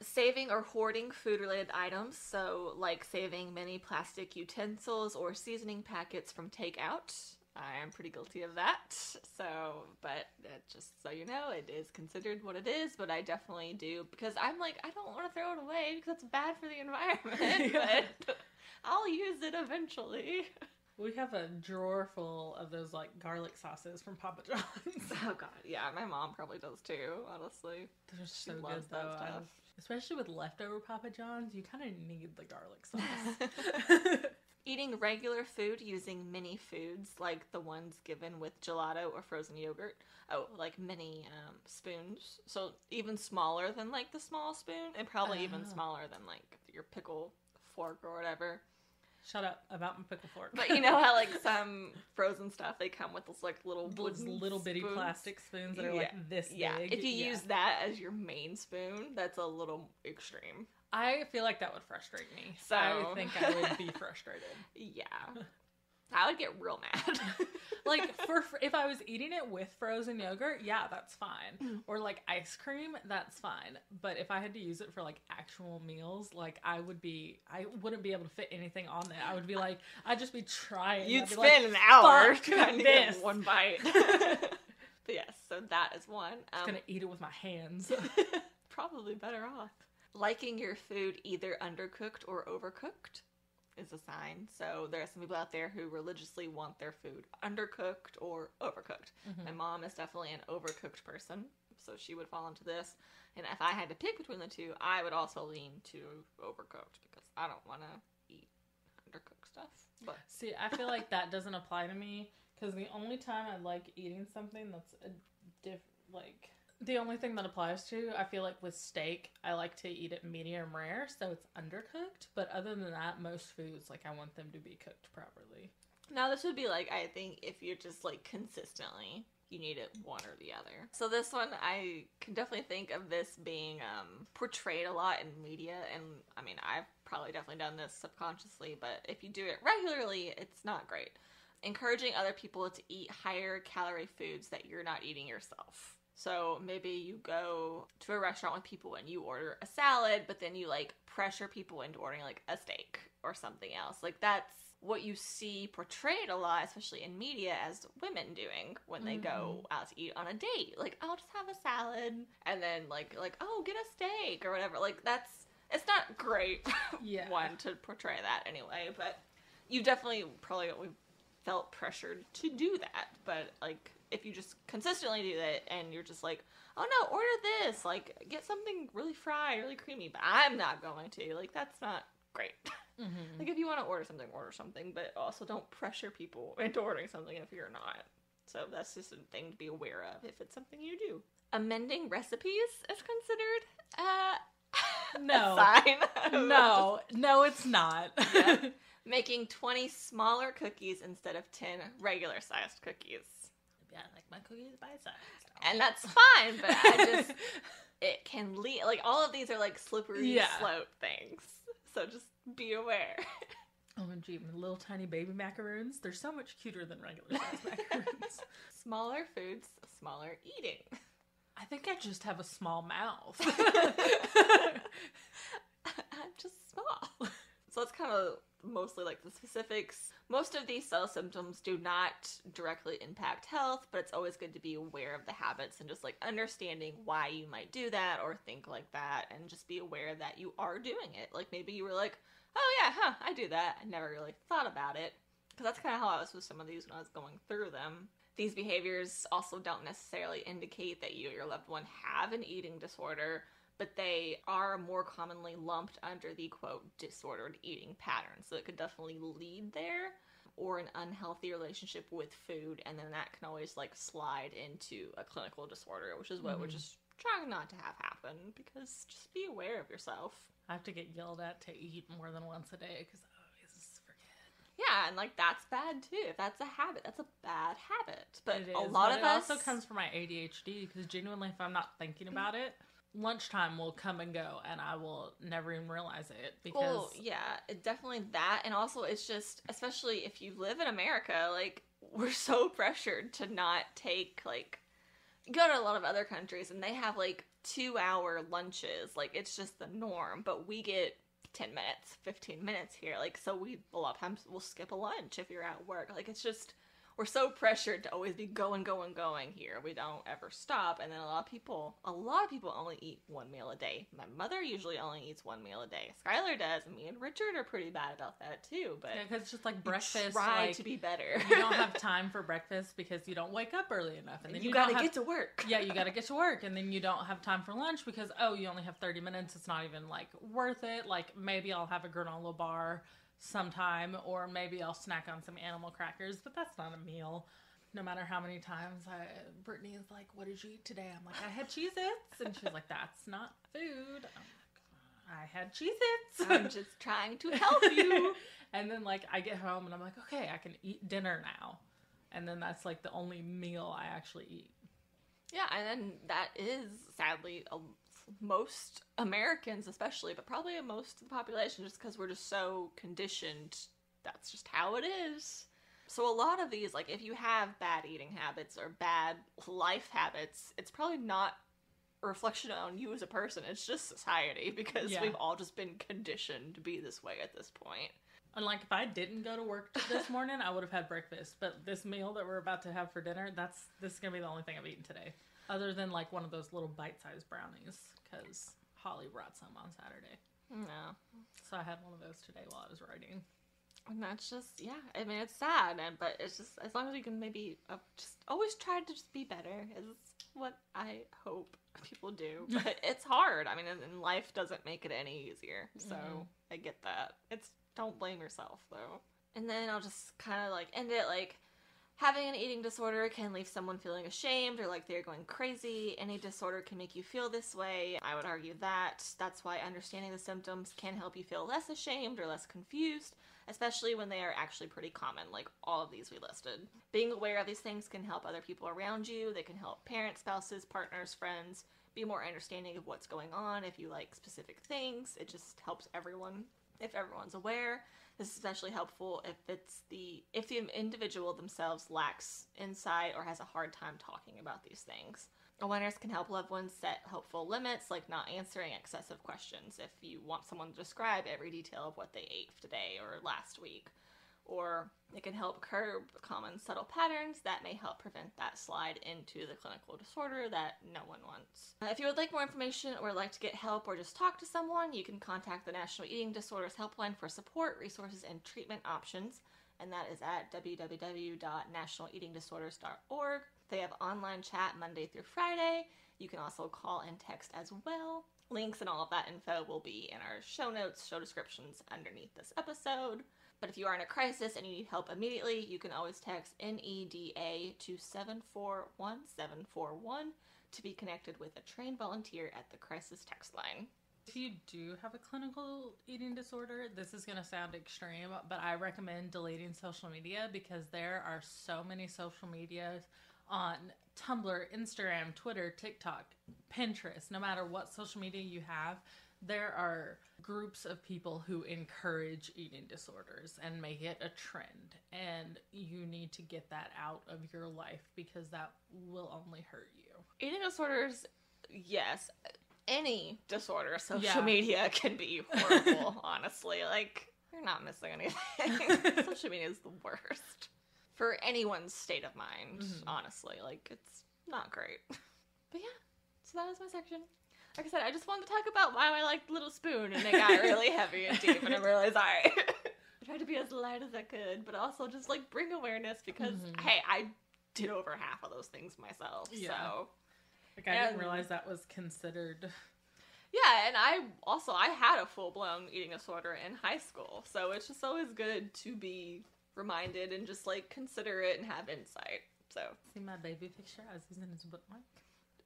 Saving or hoarding food-related items, so like saving many plastic utensils or seasoning packets from takeout. I am pretty guilty of that. So, but just so you know, it is considered what it is, but I definitely do, because I'm like, I don't want to throw it away because it's bad for the environment, but I'll use it eventually. We have a drawer full of those, like, garlic sauces from Papa John's. Oh, God. Yeah, my mom probably does, too, honestly. They're so good, though. Especially with leftover Papa John's, you kind of need the garlic sauce. Eating regular food using mini foods, like the ones given with gelato or frozen yogurt. Oh, like mini spoons. So even smaller than, like, the small spoon, and probably even smaller than, like, your pickle fork or whatever. Shut up about my pickle fork. But you know how, like, some frozen stuff, they come with those, like, little bitty plastic spoons that are, like, this big. Yeah, if you use that as your main spoon, that's a little extreme. I feel like that would frustrate me. So I think I would be frustrated. Yeah. I would get real mad. Like, if I was eating it with frozen yogurt, yeah, that's fine. Or, like, ice cream, that's fine. But if I had to use it for, like, actual meals, like, I wouldn't be able to fit anything on there. I would be like, I'd just be trying. You'd spend an hour trying to get one bite. But yes, so that is one. I'm gonna eat it with my hands. Probably better off. Liking your food either undercooked or overcooked is a sign. So there are some people out there who religiously want their food undercooked or overcooked. Mm-hmm. My mom is definitely an overcooked person, so she would fall into this. And if I had to pick between the two, I would also lean to overcooked because I don't want to eat stuff. But see, I feel like that doesn't apply to me, because the only time I like eating something that's the only thing that applies to, I feel like with steak, I like to eat it medium rare, so it's undercooked. But other than that, most foods, like, I want them to be cooked properly. now this would be like, I think if you're just like consistently, you need it one or the other. So this one, I can definitely think of this being portrayed a lot in media, and I mean, I've probably definitely done this subconsciously, but if you do it regularly, it's not great. Encouraging other people to eat higher calorie foods that you're not eating yourself. So maybe you go to a restaurant with people and you order a salad, but then you like pressure people into ordering like a steak or something else. Like that's what you see portrayed a lot, especially in media, as women doing when they go out to eat on a date. Like, I'll just have a salad, and then like oh, get a steak or whatever. Like it's not great. Yeah. One to portray that anyway, but you definitely probably felt pressured to do that. But like, if you just consistently do that and you're just like, oh no, order this, like get something really fried, really creamy, but I'm not going to, like, that's not great. Mm-hmm. Like, if you want to order something, but also don't pressure people into ordering something if you're not. So that's just a thing to be aware of if it's something you do. Amending recipes is considered no. a sign. No, it's not. Yeah. Making 20 smaller cookies instead of 10 regular sized cookies. Yeah, I like my cookies bite-sized. And that's fine, but it can lead, like, all of these are like slippery slope things. So just be aware. OMG, little tiny baby macaroons, they're so much cuter than regular sized macaroons. Smaller foods, smaller eating. I think I just have a small mouth. I'm just small. So it's kind of mostly like the specifics. Most of these cell symptoms do not directly impact health, but it's always good to be aware of the habits and just like understanding why you might do that or think like that, and just be aware that you are doing it. Like, maybe you were like, oh yeah, I do that. I never really thought about it. Because that's kind of how I was with some of these when I was going through them. These behaviors also don't necessarily indicate that you or your loved one have an eating disorder, but they are more commonly lumped under the, quote, disordered eating pattern. So it could definitely lead there, or an unhealthy relationship with food, and then that can always, like, slide into a clinical disorder, which is what we're just trying not to have happen, because just be aware of yourself. I have to get yelled at to eat more than once a day, because I always forget. Yeah, and, like, that's bad, too. If that's a habit, that's a bad habit. But it is, a lot but of it us... also comes from my ADHD, because genuinely, if I'm not thinking about it, lunchtime will come and go, and I will never even realize it, because... Well, yeah, definitely that, and also it's just, especially if you live in America, like, we're so pressured to not take, like... You go to a lot of other countries, and they have, like, 2-hour lunches. Like, it's just the norm, but we get 10 minutes, 15 minutes here. Like, so a lot of times we'll skip a lunch if you're at work. Like, it's just... We're so pressured to always be going here. We don't ever stop. And then a lot of people only eat one meal a day. My mother usually only eats one meal a day. Skylar does. And me and Richard are pretty bad about that too. But yeah, because it's just like breakfast. Try to be better. You don't have time for breakfast because you don't wake up early enough. And then you gotta get to work. Yeah, you gotta get to work. And then you don't have time for lunch because, you only have 30 minutes. It's not even, like, worth it. Like, maybe I'll have a granola bar sometime, or maybe I'll snack on some animal crackers, but that's not a meal. No matter how many times Brittany is like, what did you eat today? I'm like, I had Cheez-Its. And she's like, that's not food. I'm like, I had Cheez-Its. I'm just trying to help you. And then, like, I get home and I'm like, okay, I can eat dinner now. And then that's, like, the only meal I actually eat. Yeah, and then that is, sadly, most Americans especially, but probably most of the population, just because we're just so conditioned. That's just how it is. So a lot of these, like, if you have bad eating habits or bad life habits, it's probably not a reflection on you as a person. It's just society, because we've all just been conditioned to be this way at this point. And, like, if I didn't go to work this morning, I would have had breakfast. But this meal that we're about to have for dinner, this is going to be the only thing I've eaten today. Other than, like, one of those little bite-sized brownies, because Holly brought some on Saturday. No. So I had one of those today while I was writing. And that's just, I mean, it's sad, but it's just, as long as you can maybe just always try to just be better is what I hope people do. But it's hard. I mean, and life doesn't make it any easier. So I get that. Don't blame yourself, though. And then I'll just kind of like end it like, having an eating disorder can leave someone feeling ashamed or like they're going crazy. Any disorder can make you feel this way. I would argue that. That's why understanding the symptoms can help you feel less ashamed or less confused, especially when they are actually pretty common, like all of these we listed. Being aware of these things can help other people around you. They can help parents, spouses, partners, friends be more understanding of what's going on. If you like specific things, it just helps everyone if everyone's aware. This is especially helpful if the individual themselves lacks insight or has a hard time talking about these things. Awareness can help loved ones set helpful limits, like not answering excessive questions if you want someone to describe every detail of what they ate today or last week. Or it can help curb common subtle patterns that may help prevent that slide into the clinical disorder that no one wants. If you would like more information or like to get help or just talk to someone, you can contact the National Eating Disorders Helpline for support, resources, and treatment options. And that is at www.nationaleatingdisorders.org. They have online chat Monday through Friday. You can also call and text as well. Links and all of that info will be in our show notes, show descriptions underneath this episode. But if you are in a crisis and you need help immediately, you can always text NEDA to 741-741 to be connected with a trained volunteer at the crisis text line. If you do have a clinical eating disorder, this is going to sound extreme, but I recommend deleting social media because there are so many social medias on Tumblr, Instagram, Twitter, TikTok, Pinterest. No matter what social media you have, there are groups of people who encourage eating disorders and make it a trend. And you need to get that out of your life because that will only hurt you. Eating disorders, yes. Any disorder, social media can be horrible, honestly. Like, you're not missing anything. Social media is the worst. For anyone's state of mind, honestly. Like, it's not great. But yeah, so that was my section. Like I said, I just wanted to talk about why I liked Little Spoon, and it got really heavy and deep, and I realized, alright. I tried to be as light as I could, but also just, like, bring awareness because, hey, I did over half of those things myself, so... Like, I didn't realize that was considered... Yeah, and I had a full-blown eating disorder in high school, so it's just always good to be reminded and just, like, consider it and have insight, so... See my baby picture I was using as a bookmark?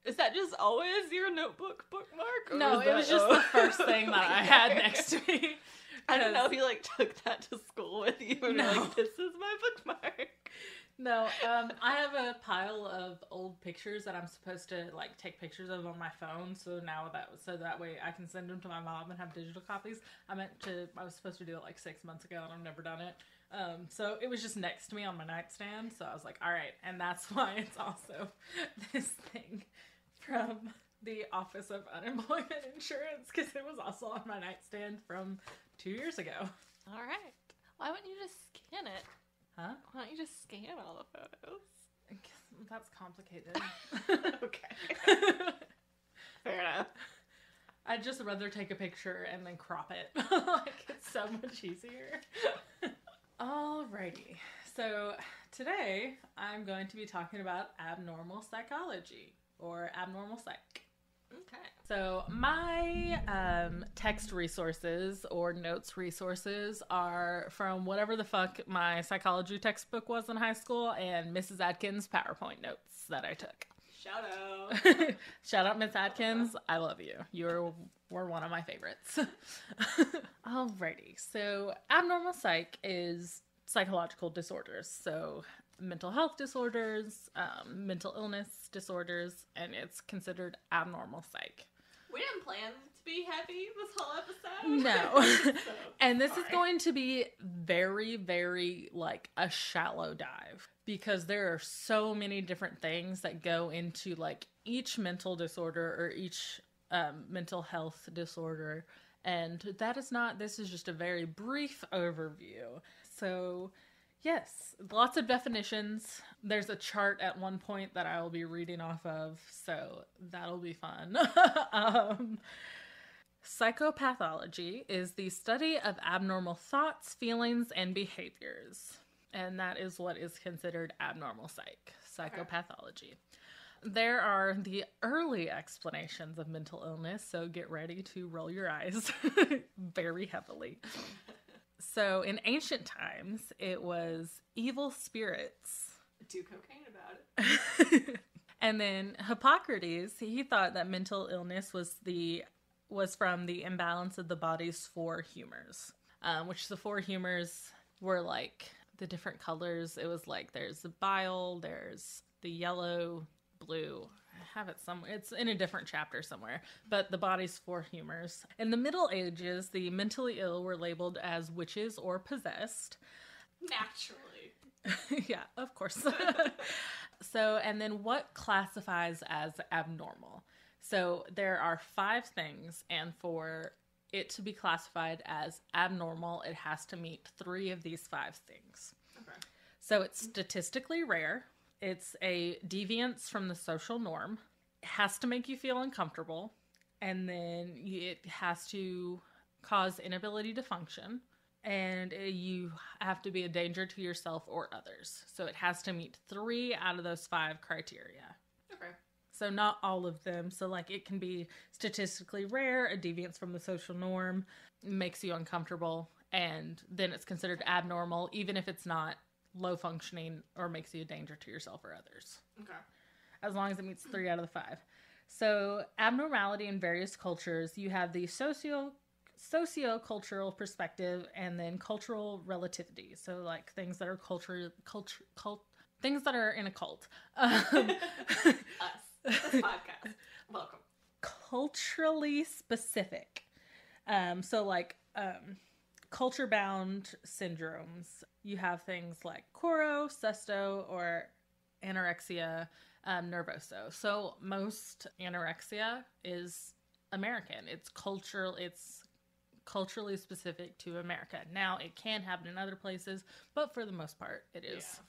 Is that just always your notebook bookmark? No, it was just the first thing that I had next to me. I don't know if you, like, took that to school with you and you're like, this is my bookmark. No, I have a pile of old pictures that I'm supposed to, like, take pictures of on my phone, so that way I can send them to my mom and have digital copies. I was supposed to do it, like, 6 months ago, and I've never done it. So it was just next to me on my nightstand, so I was like, alright, and that's why it's also this thing from the Office of Unemployment Insurance, because it was also on my nightstand from 2 years ago. Alright. Why wouldn't you just scan it? Huh? Why don't you just scan all the photos? That's complicated. Okay. Fair enough. I'd just rather take a picture and then crop it. Like, it's so much easier. Alrighty. So, today, I'm going to be talking about abnormal psychology, or abnormal psych. Okay. So my text resources or notes resources are from whatever the fuck my psychology textbook was in high school and Mrs. Atkins' PowerPoint notes that I took. Shout out. Shout out, Miss Atkins. I love you. You were one of my favorites. Alrighty. So abnormal psych is psychological disorders. So mental health disorders, mental illness disorders, and it's considered abnormal psych. We didn't plan to be heavy this whole episode. No. So, and this is going to be very, very, like, a shallow dive. Because there are so many different things that go into, like, each mental disorder or each mental health disorder. And this is just a very brief overview. So... yes, lots of definitions. There's a chart at one point that I will be reading off of, so that'll be fun. Psychopathology is the study of abnormal thoughts, feelings, and behaviors. And that is what is considered abnormal psychopathology. There are the early explanations of mental illness, so get ready to roll your eyes very heavily. So in ancient times, it was evil spirits. Do cocaine about it. And then Hippocrates, he thought that mental illness was from the imbalance of the body's four humors, which the four humors were like the different colors. It was like there's the bile, there's the yellow, blue. I have it somewhere. It's in a different chapter somewhere, but the body's four humors. In the Middle Ages, the mentally ill were labeled as witches or possessed. Naturally. Yeah, of course. So, and then what classifies as abnormal? So there are 5 things, and for it to be classified as abnormal, it has to meet 3 of these 5 things. Okay. So it's statistically rare. It's a deviance from the social norm. It has to make you feel uncomfortable. And then it has to cause inability to function. And you have to be a danger to yourself or others. So it has to meet 3 out of those 5 criteria. Okay. So not all of them. So like it can be statistically rare, a deviance from the social norm, makes you uncomfortable, and then it's considered abnormal, even if it's not low functioning or makes you a danger to yourself or others. Okay. As long as it meets 3 out of the 5. So abnormality in various cultures, you have the socio-cultural perspective and then cultural relativity. So like things that are things that are in a cult. Us. This podcast. Welcome. Culturally specific. So like culture-bound syndromes. You have things like Coro, Sesto, or anorexia nervoso. So most anorexia is American. It's culturally specific to America. Now, it can happen in other places, but for the most part, it is. Yeah.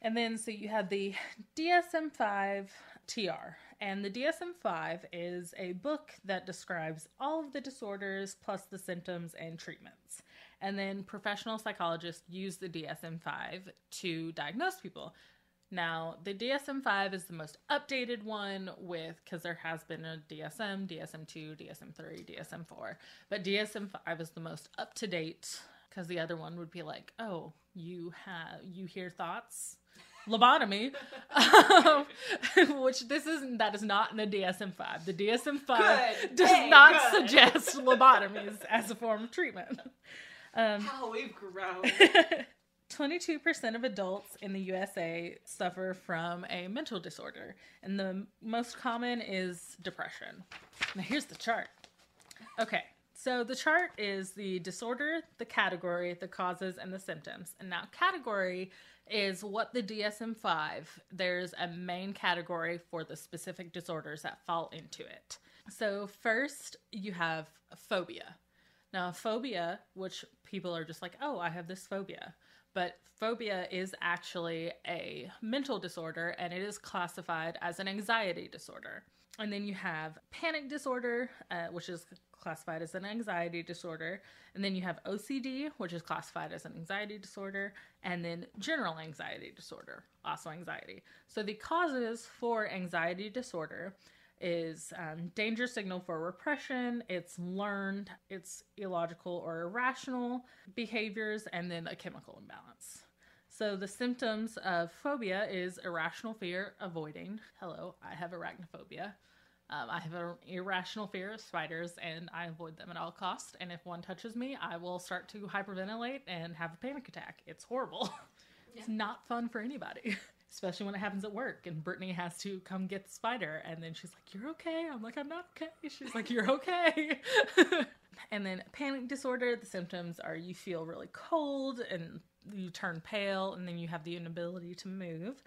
And then, so you have the DSM-5 TR. And the DSM-5 is a book that describes all of the disorders plus the symptoms and treatments. And then professional psychologists use the DSM-5 to diagnose people. Now, the DSM-5 is the most updated one because there has been a DSM, DSM-2, DSM-3, DSM-4. But DSM-5 is the most up-to-date because the other one would be like, oh, you hear thoughts? Lobotomy. Which that is not in the DSM-5. The DSM-5 does not suggest lobotomies as a form of treatment. How we've grown. 22% of adults in the USA suffer from a mental disorder, and the most common is depression. Now here's the chart. Okay, so the chart is the disorder, the category, the causes, and the symptoms. And now category is what the DSM-5, there's a main category for the specific disorders that fall into it. So first you have phobia. Now phobia, which people are just like, oh, I have this phobia. But phobia is actually a mental disorder, and it is classified as an anxiety disorder. And then you have panic disorder, which is classified as an anxiety disorder. And then you have OCD, which is classified as an anxiety disorder. And then general anxiety disorder, also anxiety. So the causes for anxiety disorder is danger signal for repression, it's learned, it's illogical or irrational behaviors, and then a chemical imbalance. So the symptoms of phobia is irrational fear, avoiding. Hello, I have arachnophobia. I have an irrational fear of spiders, and I avoid them at all costs. And if one touches me, I will start to hyperventilate and have a panic attack. It's horrible. Yeah. It's not fun for anybody. Especially when it happens at work and Brittany has to come get the spider. And then she's like, you're okay. I'm like, I'm not okay. She's like, you're okay. And then panic disorder, the symptoms are you feel really cold and you turn pale, and then you have the inability to move.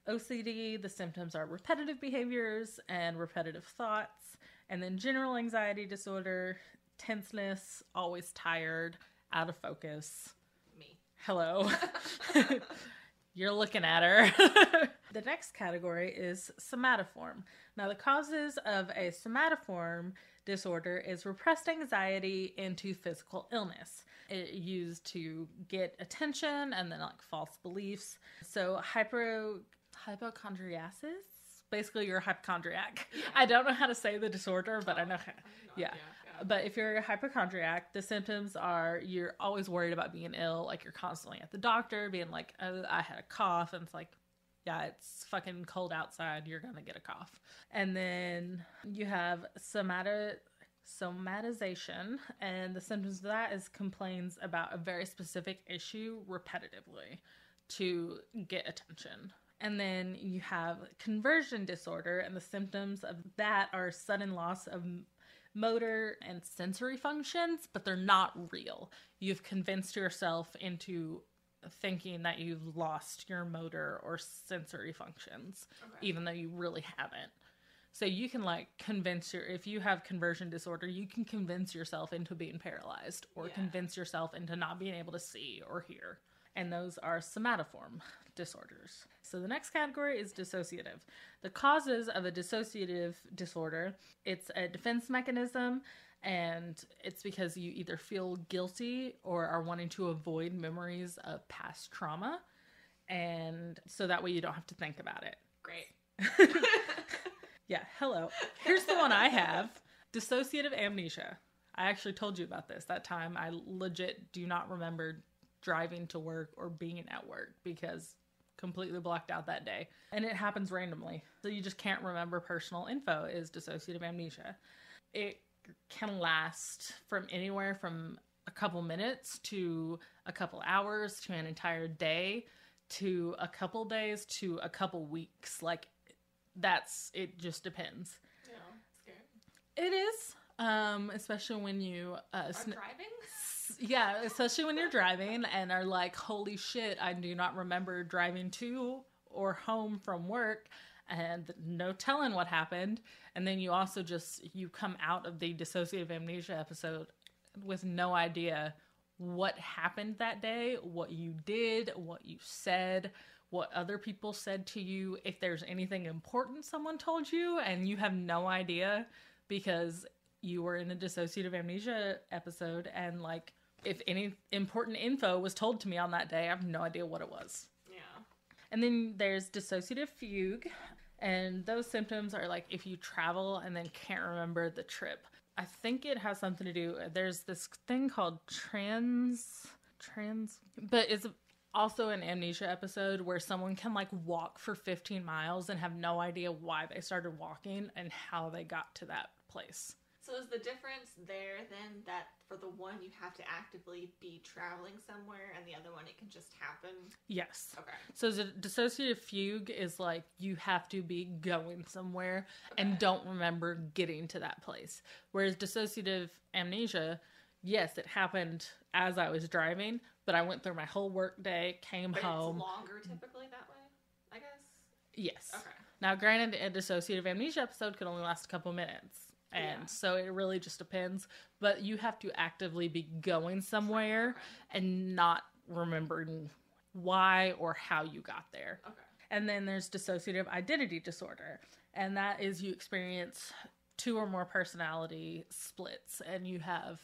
OCD, the symptoms are repetitive behaviors and repetitive thoughts. And then general anxiety disorder, tenseness, always tired, out of focus. Me. Hello. You're looking at her. The next category is somatoform. Now, the causes of a somatoform disorder is repressed anxiety into physical illness. It used to get attention and then like false beliefs. So hypochondriasis, basically you're a hypochondriac. Yeah. I don't know how to say the disorder, but I know how. Yeah. But if you're a hypochondriac, the symptoms are you're always worried about being ill. Like, you're constantly at the doctor being like, oh, I had a cough. And it's like, yeah, it's fucking cold outside. You're going to get a cough. And then you have somatization. And the symptoms of that is complaints about a very specific issue repetitively to get attention. And then you have conversion disorder. And the symptoms of that are sudden loss of motor and sensory functions, but they're not real. You've convinced yourself into thinking that you've lost your motor or sensory functions, even though you really haven't. So you can like if you have conversion disorder, you can convince yourself into being paralyzed or convince yourself into not being able to see or hear. And those are somatoform disorders. So the next category is dissociative. The causes of a dissociative disorder, it's a defense mechanism, and it's because you either feel guilty or are wanting to avoid memories of past trauma, and so that way you don't have to think about it. Great. Yeah, hello. Here's the one I have. Dissociative amnesia. I actually told you about this. That time I legit do not remember driving to work or being at work because completely blocked out that day. And it happens randomly. So you just can't remember personal info is dissociative amnesia. It can last from anywhere from a couple minutes to a couple hours to an entire day to a couple days to a couple weeks. Like, it just depends. Yeah, scary. It is. Especially when you are driving? Yeah, especially when you're driving and are like, holy shit, I do not remember driving to or home from work and no telling what happened. And then you also you come out of the dissociative amnesia episode with no idea what happened that day, what you did, what you said, what other people said to you, if there's anything important someone told you, and you have no idea because you were in a dissociative amnesia episode, and like, if any important info was told to me on that day, I have no idea what it was. Yeah. And then there's dissociative fugue, and those symptoms are like if you travel and then can't remember the trip. I think it has something to do, there's this thing called but it's also an amnesia episode where someone can like walk for 15 miles and have no idea why they started walking and how they got to that place. So is the difference there then that for the one you have to actively be traveling somewhere and the other one it can just happen? Yes. Okay. So the dissociative fugue is like you have to be going somewhere and don't remember getting to that place. Whereas dissociative amnesia, yes, it happened as I was driving, but I went through my whole work day, came home. It's longer typically that way, I guess? Yes. Okay. Now, granted, a dissociative amnesia episode could only last a couple minutes. And so it really just depends. But you have to actively be going somewhere and not remembering why or how you got there. Okay. And then there's dissociative identity disorder. And that is you experience 2 or more personality splits. And you have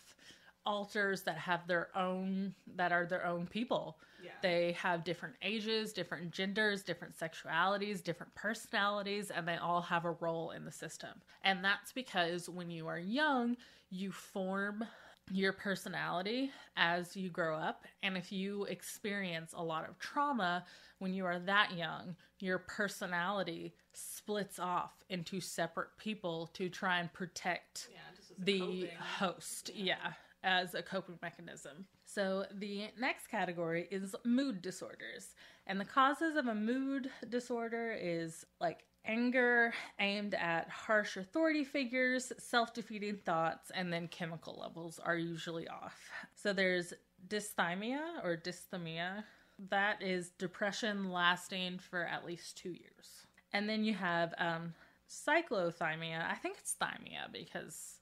alters that have that are their own people. Yeah. They have different ages, different genders, different sexualities, different personalities, and they all have a role in the system. And that's because when you are young, you form your personality as you grow up. And if you experience a lot of trauma when you are that young, your personality splits off into separate people to try and protect the host. As a coping mechanism. So the next category is mood disorders. And the causes of a mood disorder is like anger aimed at harsh authority figures, self-defeating thoughts, and then chemical levels are usually off. So there's dysthymia or dysthymia. That is depression lasting for at least 2 years. And then you have cyclothymia. I think it's thymia because...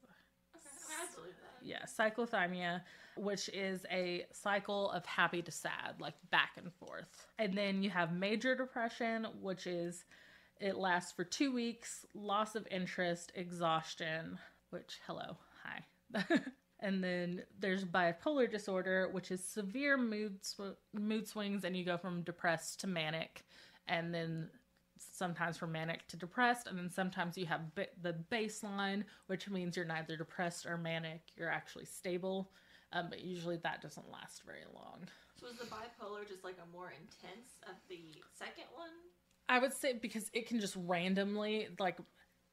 I believe that. Yeah, cyclothymia, which is a cycle of happy to sad, like back and forth. And then you have major depression, which is, it lasts for 2 weeks, loss of interest, exhaustion, which, hello, hi. And then there's bipolar disorder, which is severe mood swings, and you go from depressed to manic, and then sometimes from manic to depressed, and then sometimes you have the baseline, which means you're neither depressed or manic, you're actually stable, but usually that doesn't last very long. So is the bipolar just like a more intense of the second one? I would say because it can just randomly, like,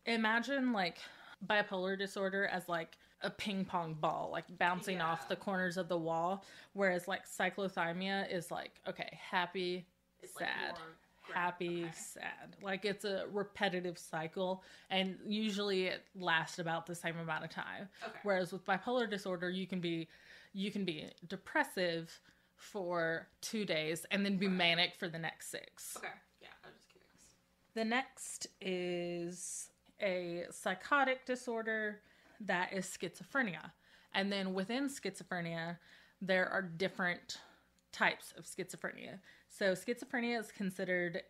imagine like bipolar disorder as like a ping pong ball, like bouncing off the corners of the wall, whereas like cyclothymia is like, okay, happy, It's sad, like happy, sad. Like it's a repetitive cycle, and usually it lasts about the same amount of time. Okay. Whereas with bipolar disorder, you can be depressive for 2 days and then be manic for the next 6. Okay. Yeah, I was just curious. The next is a psychotic disorder that is schizophrenia. And then within schizophrenia, there are different types of schizophrenia. So schizophrenia is considered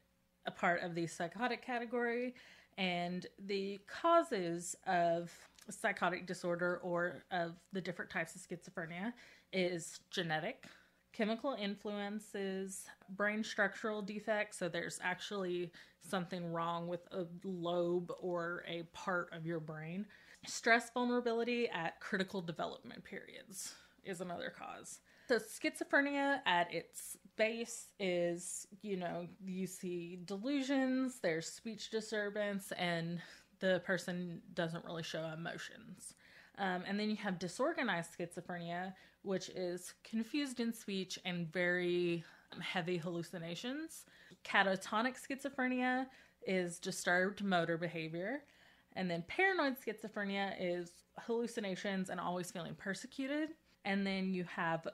a part of the psychotic category, and the causes of psychotic disorder or of the different types of schizophrenia is genetic, chemical influences, brain structural defects, so there's actually something wrong with a lobe or a part of your brain. Stress vulnerability at critical development periods is another cause. So schizophrenia at its base is, you see delusions, there's speech disturbance, and the person doesn't really show emotions. And then you have disorganized schizophrenia, which is confused in speech and very heavy hallucinations. Catatonic schizophrenia is disturbed motor behavior. And then paranoid schizophrenia is hallucinations and always feeling persecuted. And then you have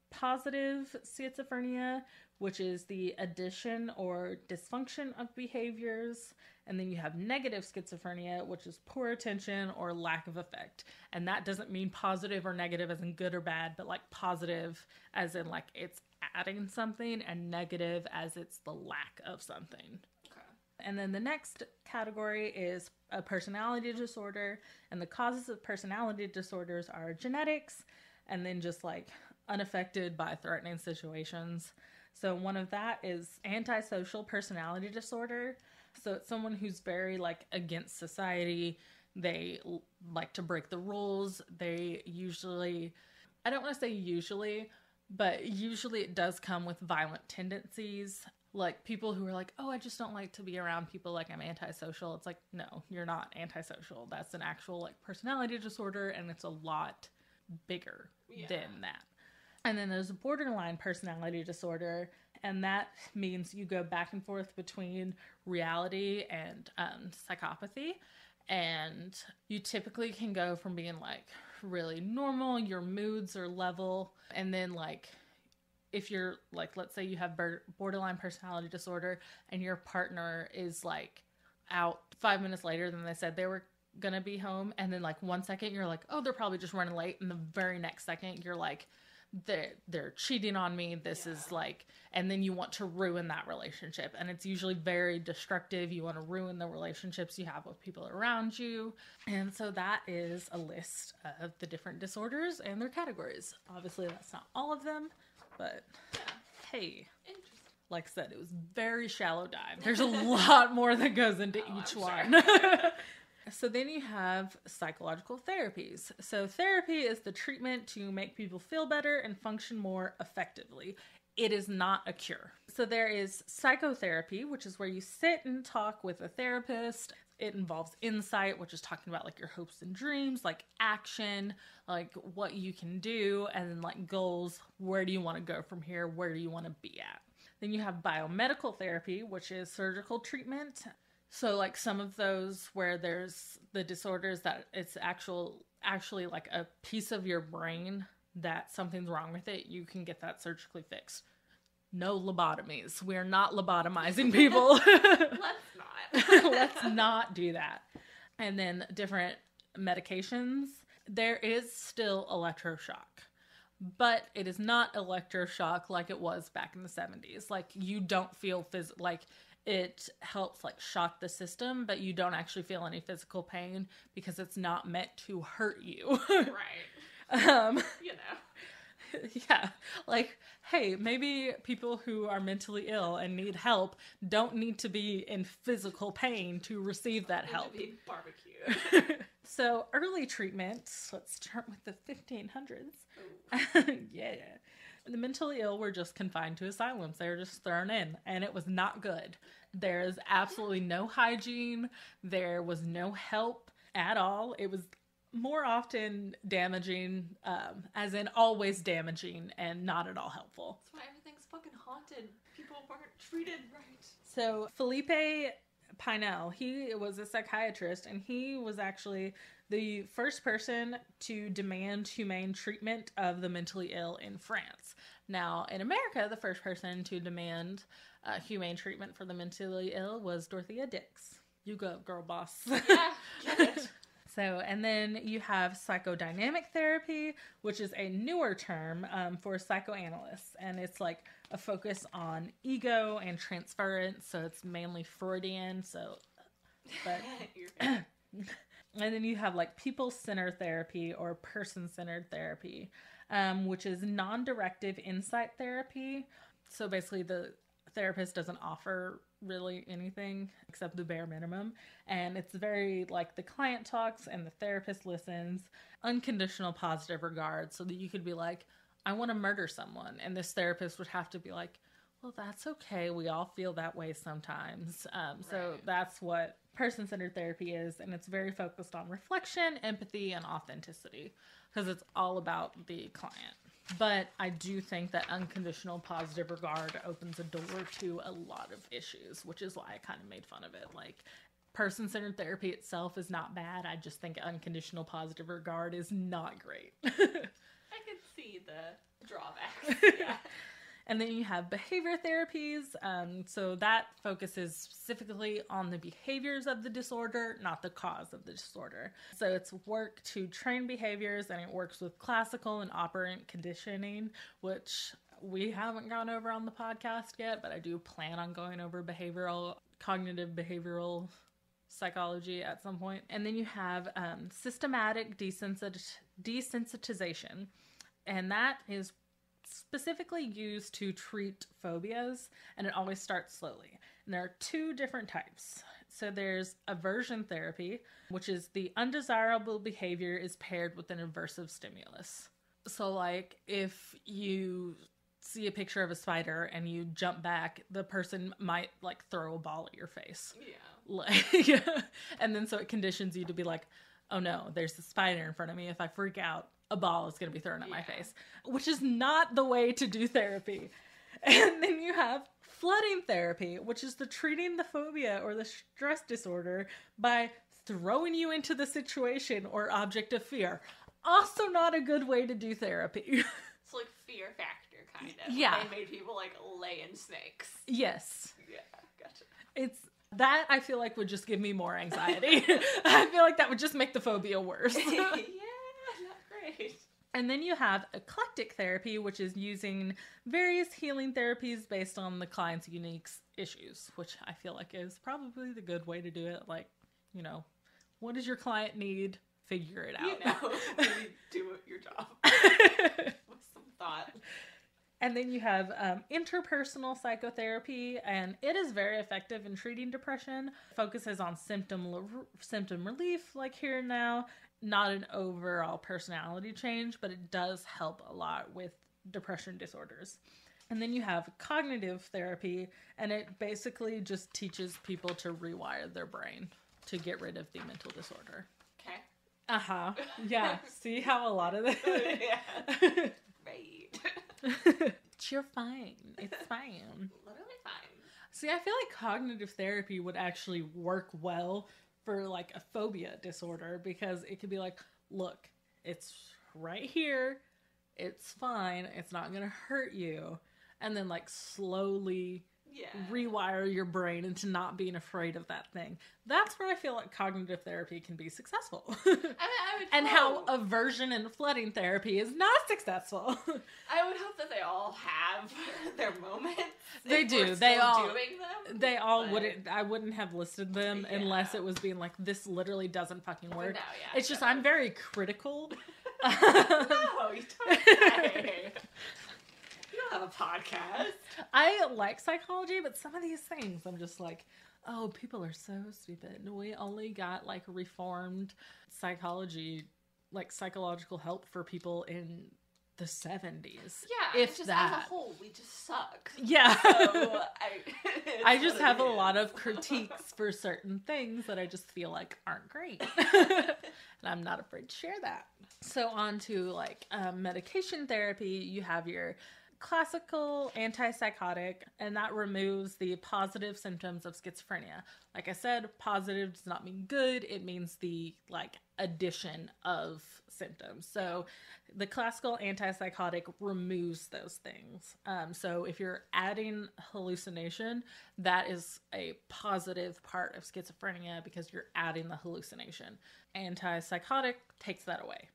positive schizophrenia, which is the addition or dysfunction of behaviors. And then you have negative schizophrenia, which is poor attention or lack of effect. And that doesn't mean positive or negative as in good or bad, but like positive as in like it's adding something, and negative as it's the lack of something. And then the next category is a personality disorder, and the causes of personality disorders are genetics, and then just like unaffected by threatening situations. So one of that is antisocial personality disorder. So it's someone who's very like against society. They like to break the rules. They usually, I don't want to say usually, but usually it does come with violent tendencies. Like people who are like, oh, I just don't like to be around people, like I'm antisocial. It's like, no, you're not antisocial. That's an actual like personality disorder, and it's a lot bigger than that. And then there's a borderline personality disorder, and that means you go back and forth between reality and psychopathy. And you typically can go from being like really normal, your moods are level, and then like if you're like, let's say you have borderline personality disorder and your partner is like out 5 minutes later than they said they were gonna be home, and then like 1 second you're like, oh, they're probably just running late, and the very next second you're like, they're cheating on me, this is like, and then you want to ruin that relationship, and it's usually very destructive. You want to ruin the relationships you have with people around you. And so that is a list of the different disorders and their categories. Obviously that's not all of them, but hey, like I said, it was very shallow dive. There's a lot more that goes into each one. So then you have psychological therapies. So therapy is the treatment to make people feel better and function more effectively. It is not a cure. So there is psychotherapy, which is where you sit and talk with a therapist. It involves insight, which is talking about like your hopes and dreams, like action, like what you can do, and then like goals. Where do you want to go from here? Where do you want to be at? Then you have biomedical therapy, which is surgical treatment. So like some of those where there's the disorders that it's actually like a piece of your brain that something's wrong with it, you can get that surgically fixed. No lobotomies. We're not lobotomizing people. Let's not. Let's not do that. And then different medications. There is still electroshock, but it is not electroshock like it was back in the 70s. Like you don't feel like it helps like shock the system, but you don't actually feel any physical pain because it's not meant to hurt you. Right. You know. Yeah, like, hey, maybe people who are mentally ill and need help don't need to be in physical pain to receive that help. To be barbecue. So early treatment, let's start with the 1500s. Yeah. The mentally ill were just confined to asylums. They were just thrown in, and it was not good. There is absolutely no hygiene. There was no help at all. It was more often damaging, as in always damaging and not at all helpful. That's why everything's fucking haunted. People weren't treated right. So Felipe Pinel, he was a psychiatrist, and he was actually the first person to demand humane treatment of the mentally ill in France. Now, in America, the first person to demand humane treatment for the mentally ill was Dorothea Dix. You go, girl boss. Yeah, get it. So, and then you have psychodynamic therapy, which is a newer term for psychoanalysts. And it's like a focus on ego and transference. So it's mainly Freudian. So, but, and then you have like people-centered therapy or person-centered therapy, which is non-directive insight therapy. So basically the therapist doesn't offer really anything except the bare minimum, and it's very like the client talks and the therapist listens. Unconditional positive regard, so that you could be like, I want to murder someone, and this therapist would have to be like, well, that's okay, we all feel that way sometimes. So that's what person-centered therapy is, and it's very focused on reflection, empathy, and authenticity, because it's all about the client. But I do think that unconditional positive regard opens a door to a lot of issues, which is why I kind of made fun of it. Like, person-centered therapy itself is not bad. I just think unconditional positive regard is not great. I can see the drawbacks. Yeah. And then you have behavior therapies. So that focuses specifically on the behaviors of the disorder, not the cause of the disorder. So it's work to train behaviors, and it works with classical and operant conditioning, which we haven't gone over on the podcast yet, but I do plan on going over cognitive behavioral psychology at some point. And then you have systematic desensitization, and that is specifically used to treat phobias, and it always starts slowly. And there are two different types. So there's aversion therapy, which is the undesirable behavior is paired with an aversive stimulus. So like if you see a picture of a spider and you jump back, the person might like throw a ball at your face. Yeah. Like, and then so it conditions you to be like, oh no, there's a spider in front of me. If I freak out, a ball is going to be thrown at my face, which is not the way to do therapy. And then you have flooding therapy, which is the treating the phobia or the stress disorder by throwing you into the situation or object of fear. Also not a good way to do therapy. It's like Fear Factor, kind of. Yeah. They made people like lay in snakes. Yes. Yeah, gotcha. It's that I feel like would just give me more anxiety. I feel like that would just make the phobia worse. Yeah. Great. And then you have eclectic therapy, which is using various healing therapies based on the client's unique issues, which I feel like is probably the good way to do it. Like, you know, what does your client need? Figure it out. You know, maybe do your job. With some thought. And then you have interpersonal psychotherapy, and it is very effective in treating depression. Focuses on symptom relief, like here and now. Not an overall personality change, but it does help a lot with depression disorders. And then you have cognitive therapy, and it basically just teaches people to rewire their brain to get rid of the mental disorder. Okay. Uh-huh. Yeah. See how a lot of this... Yeah. Right. You're fine. It's fine. Literally fine. See, I feel like cognitive therapy would actually work well for like a phobia disorder, because it could be like, look, it's right here, it's fine, it's not gonna hurt you, and then like slowly rewire your brain into not being afraid of that thing. That's where I feel like cognitive therapy can be successful. I would and how aversion and flooding therapy is not successful. I would hope that they all have their moments. They do. They all doing them. They all wouldn't. I wouldn't have listed them unless it was being like, this literally doesn't fucking work. No, it's just I'm very critical No, you don't say. You don't have a podcast. I like psychology, but some of these things I'm just like, oh, people are so stupid. We only got like reformed psychology, like psychological help for people in the 70s. Yeah, if just that. as a whole, we just suck. Yeah. So I just have a lot of critiques for certain things that I just feel like aren't great. And I'm not afraid to share that. So on to like medication therapy, you have your classical antipsychotic, and that removes the positive symptoms of schizophrenia. Like I said, positive does not mean good. It means the like addition of symptoms. So the classical antipsychotic removes those things. So if you're adding hallucination, that is a positive part of schizophrenia because you're adding the hallucination. Antipsychotic takes that away.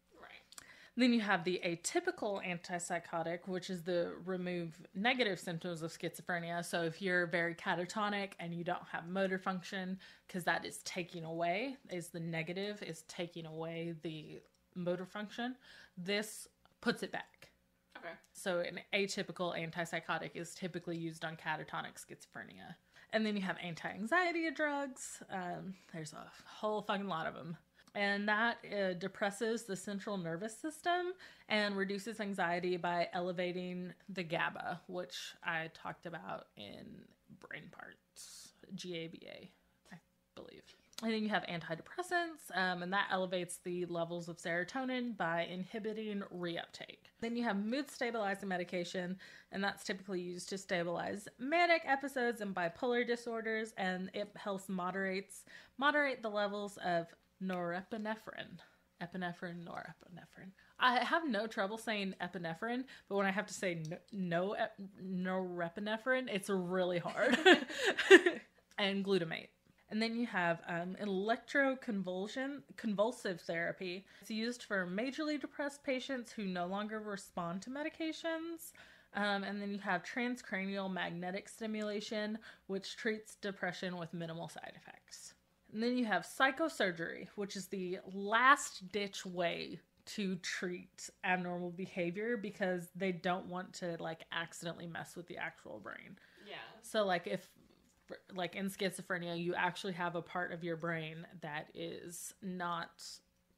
Then you have the atypical antipsychotic, which is the remove negative symptoms of schizophrenia. So if you're very catatonic and you don't have motor function, because that is taking away, is the negative, is taking away the motor function, this puts it back. Okay. So an atypical antipsychotic is typically used on catatonic schizophrenia. And then you have anti-anxiety drugs. There's a whole fucking lot of them. And that depresses the central nervous system and reduces anxiety by elevating the GABA, which I talked about in Brain Parts, GABA, I believe. And then you have antidepressants, and that elevates the levels of serotonin by inhibiting reuptake. Then you have mood stabilizing medication, and that's typically used to stabilize manic episodes and bipolar disorders, and it helps moderate the levels of norepinephrine. Norepinephrine. I have no trouble saying epinephrine, but when I have to say norepinephrine, it's really hard. And glutamate. And then you have electroconvulsive therapy. It's used for majorly depressed patients who no longer respond to medications. And then you have transcranial magnetic stimulation, which treats depression with minimal side effects. And then you have psychosurgery, which is the last ditch way to treat abnormal behavior because they don't want to like accidentally mess with the actual brain. Yeah. So like if like in schizophrenia, you actually have a part of your brain that is not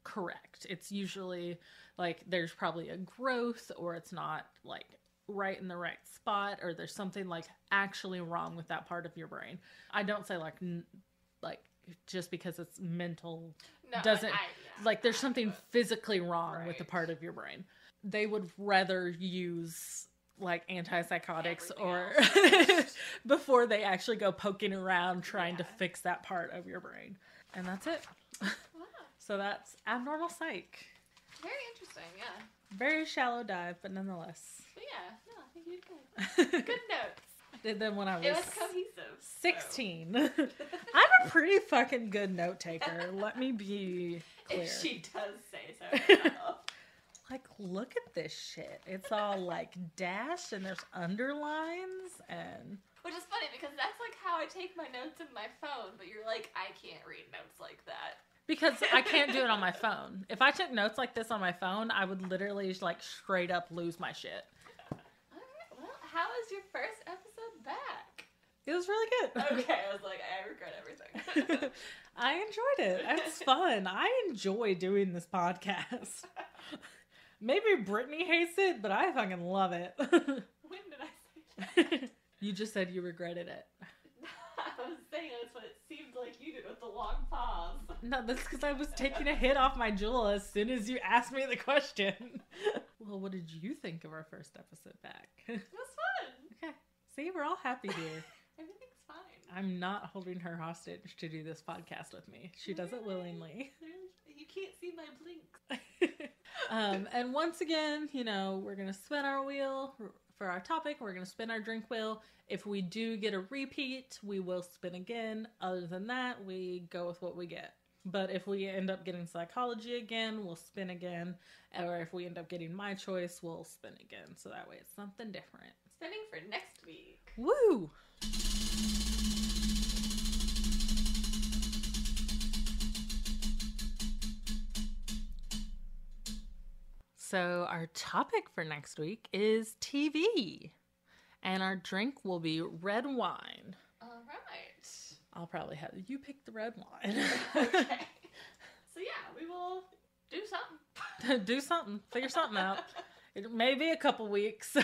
correct. It's usually like there's probably a growth or it's not like right in the right spot or there's something like actually wrong with that part of your brain. I don't say like just because it's mental doesn't like there's something physically wrong with the part of your brain. They would rather use like antipsychotics or before they actually go poking around trying to fix that part of your brain. And that's it. Wow. So that's abnormal psych. Very interesting, yeah. Very shallow dive, but nonetheless. But yeah, no, I think you did good. Good notes. Did them when I was, it was cohesive. 16. So. I'm a pretty fucking good note taker. Let me be clear. If she does say so. Like, look at this shit. It's all like dashed and there's underlines and. Which is funny because that's like how I take my notes in my phone, but you're like, I can't read notes like that. Because I can't do it on my phone. If I took notes like this on my phone, I would literally like straight up lose my shit. Alright, well, how was your first episode back? It was really good. Okay, I was like, I regret everything. I enjoyed it. It was fun. I enjoy doing this podcast. Maybe Brittany hates it, but I fucking love it. When did I say that? You just said you regretted it. I was saying that's what it seemed like you did with the long pause. No, that's because I was taking a hit off my jewel as soon as you asked me the question. Well, what did you think of our first episode back? It was fun. Okay. See, we're all happy here. Everything's fine. I'm not holding her hostage to do this podcast with me. She does it willingly. You can't see my blinks. And once again, you know, we're going to spin our wheel for our topic. We're going to spin our drink wheel. If we do get a repeat, we will spin again. Other than that, we go with what we get. But if we end up getting psychology again, we'll spin again. Or if we end up getting my choice, we'll spin again. So that way it's something different. Spinning for next week. Woo! So our topic for next week is TV. And our drink will be red wine. All right. I'll probably have you pick the red wine. Okay. So yeah, we will do something. Do something. Figure something out. It may be a couple weeks,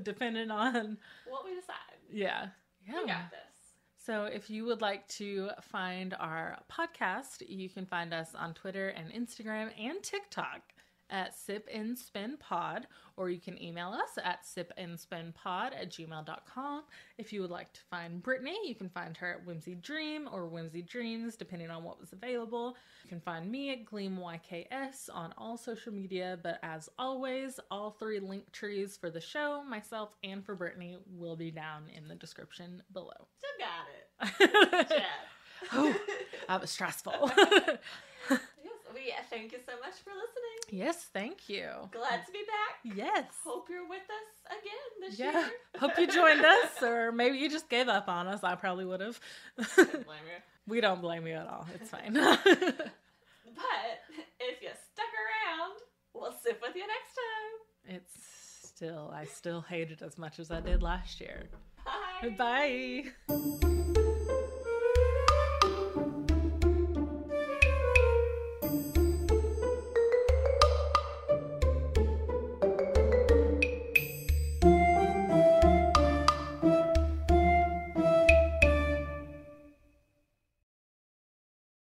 depending on what we decide. Yeah. We got this. So if you would like to find our podcast, you can find us on Twitter and Instagram and TikTok at sipandspinpod, or you can email us at sipandspinpod@gmail.com. If you would like to find Brittany, you can find her at Whimsy Dream or Whimsy Dreams, depending on what was available. You can find me at GleamYKS on all social media, but as always, all 3 link trees for the show, myself, and for Brittany will be down in the description below. Still got it. Jeff. Oh, that was stressful. We thank you so much for listening. Yes, thank you. Glad to be back. Yes. Hope you're with us again this year. Hope you joined us, or maybe you just gave up on us. I probably would have. Don't blame you. We don't blame you at all. It's fine. But if you stuck around, we'll sip with you next time. I still hate it as much as I did last year. Bye. Bye.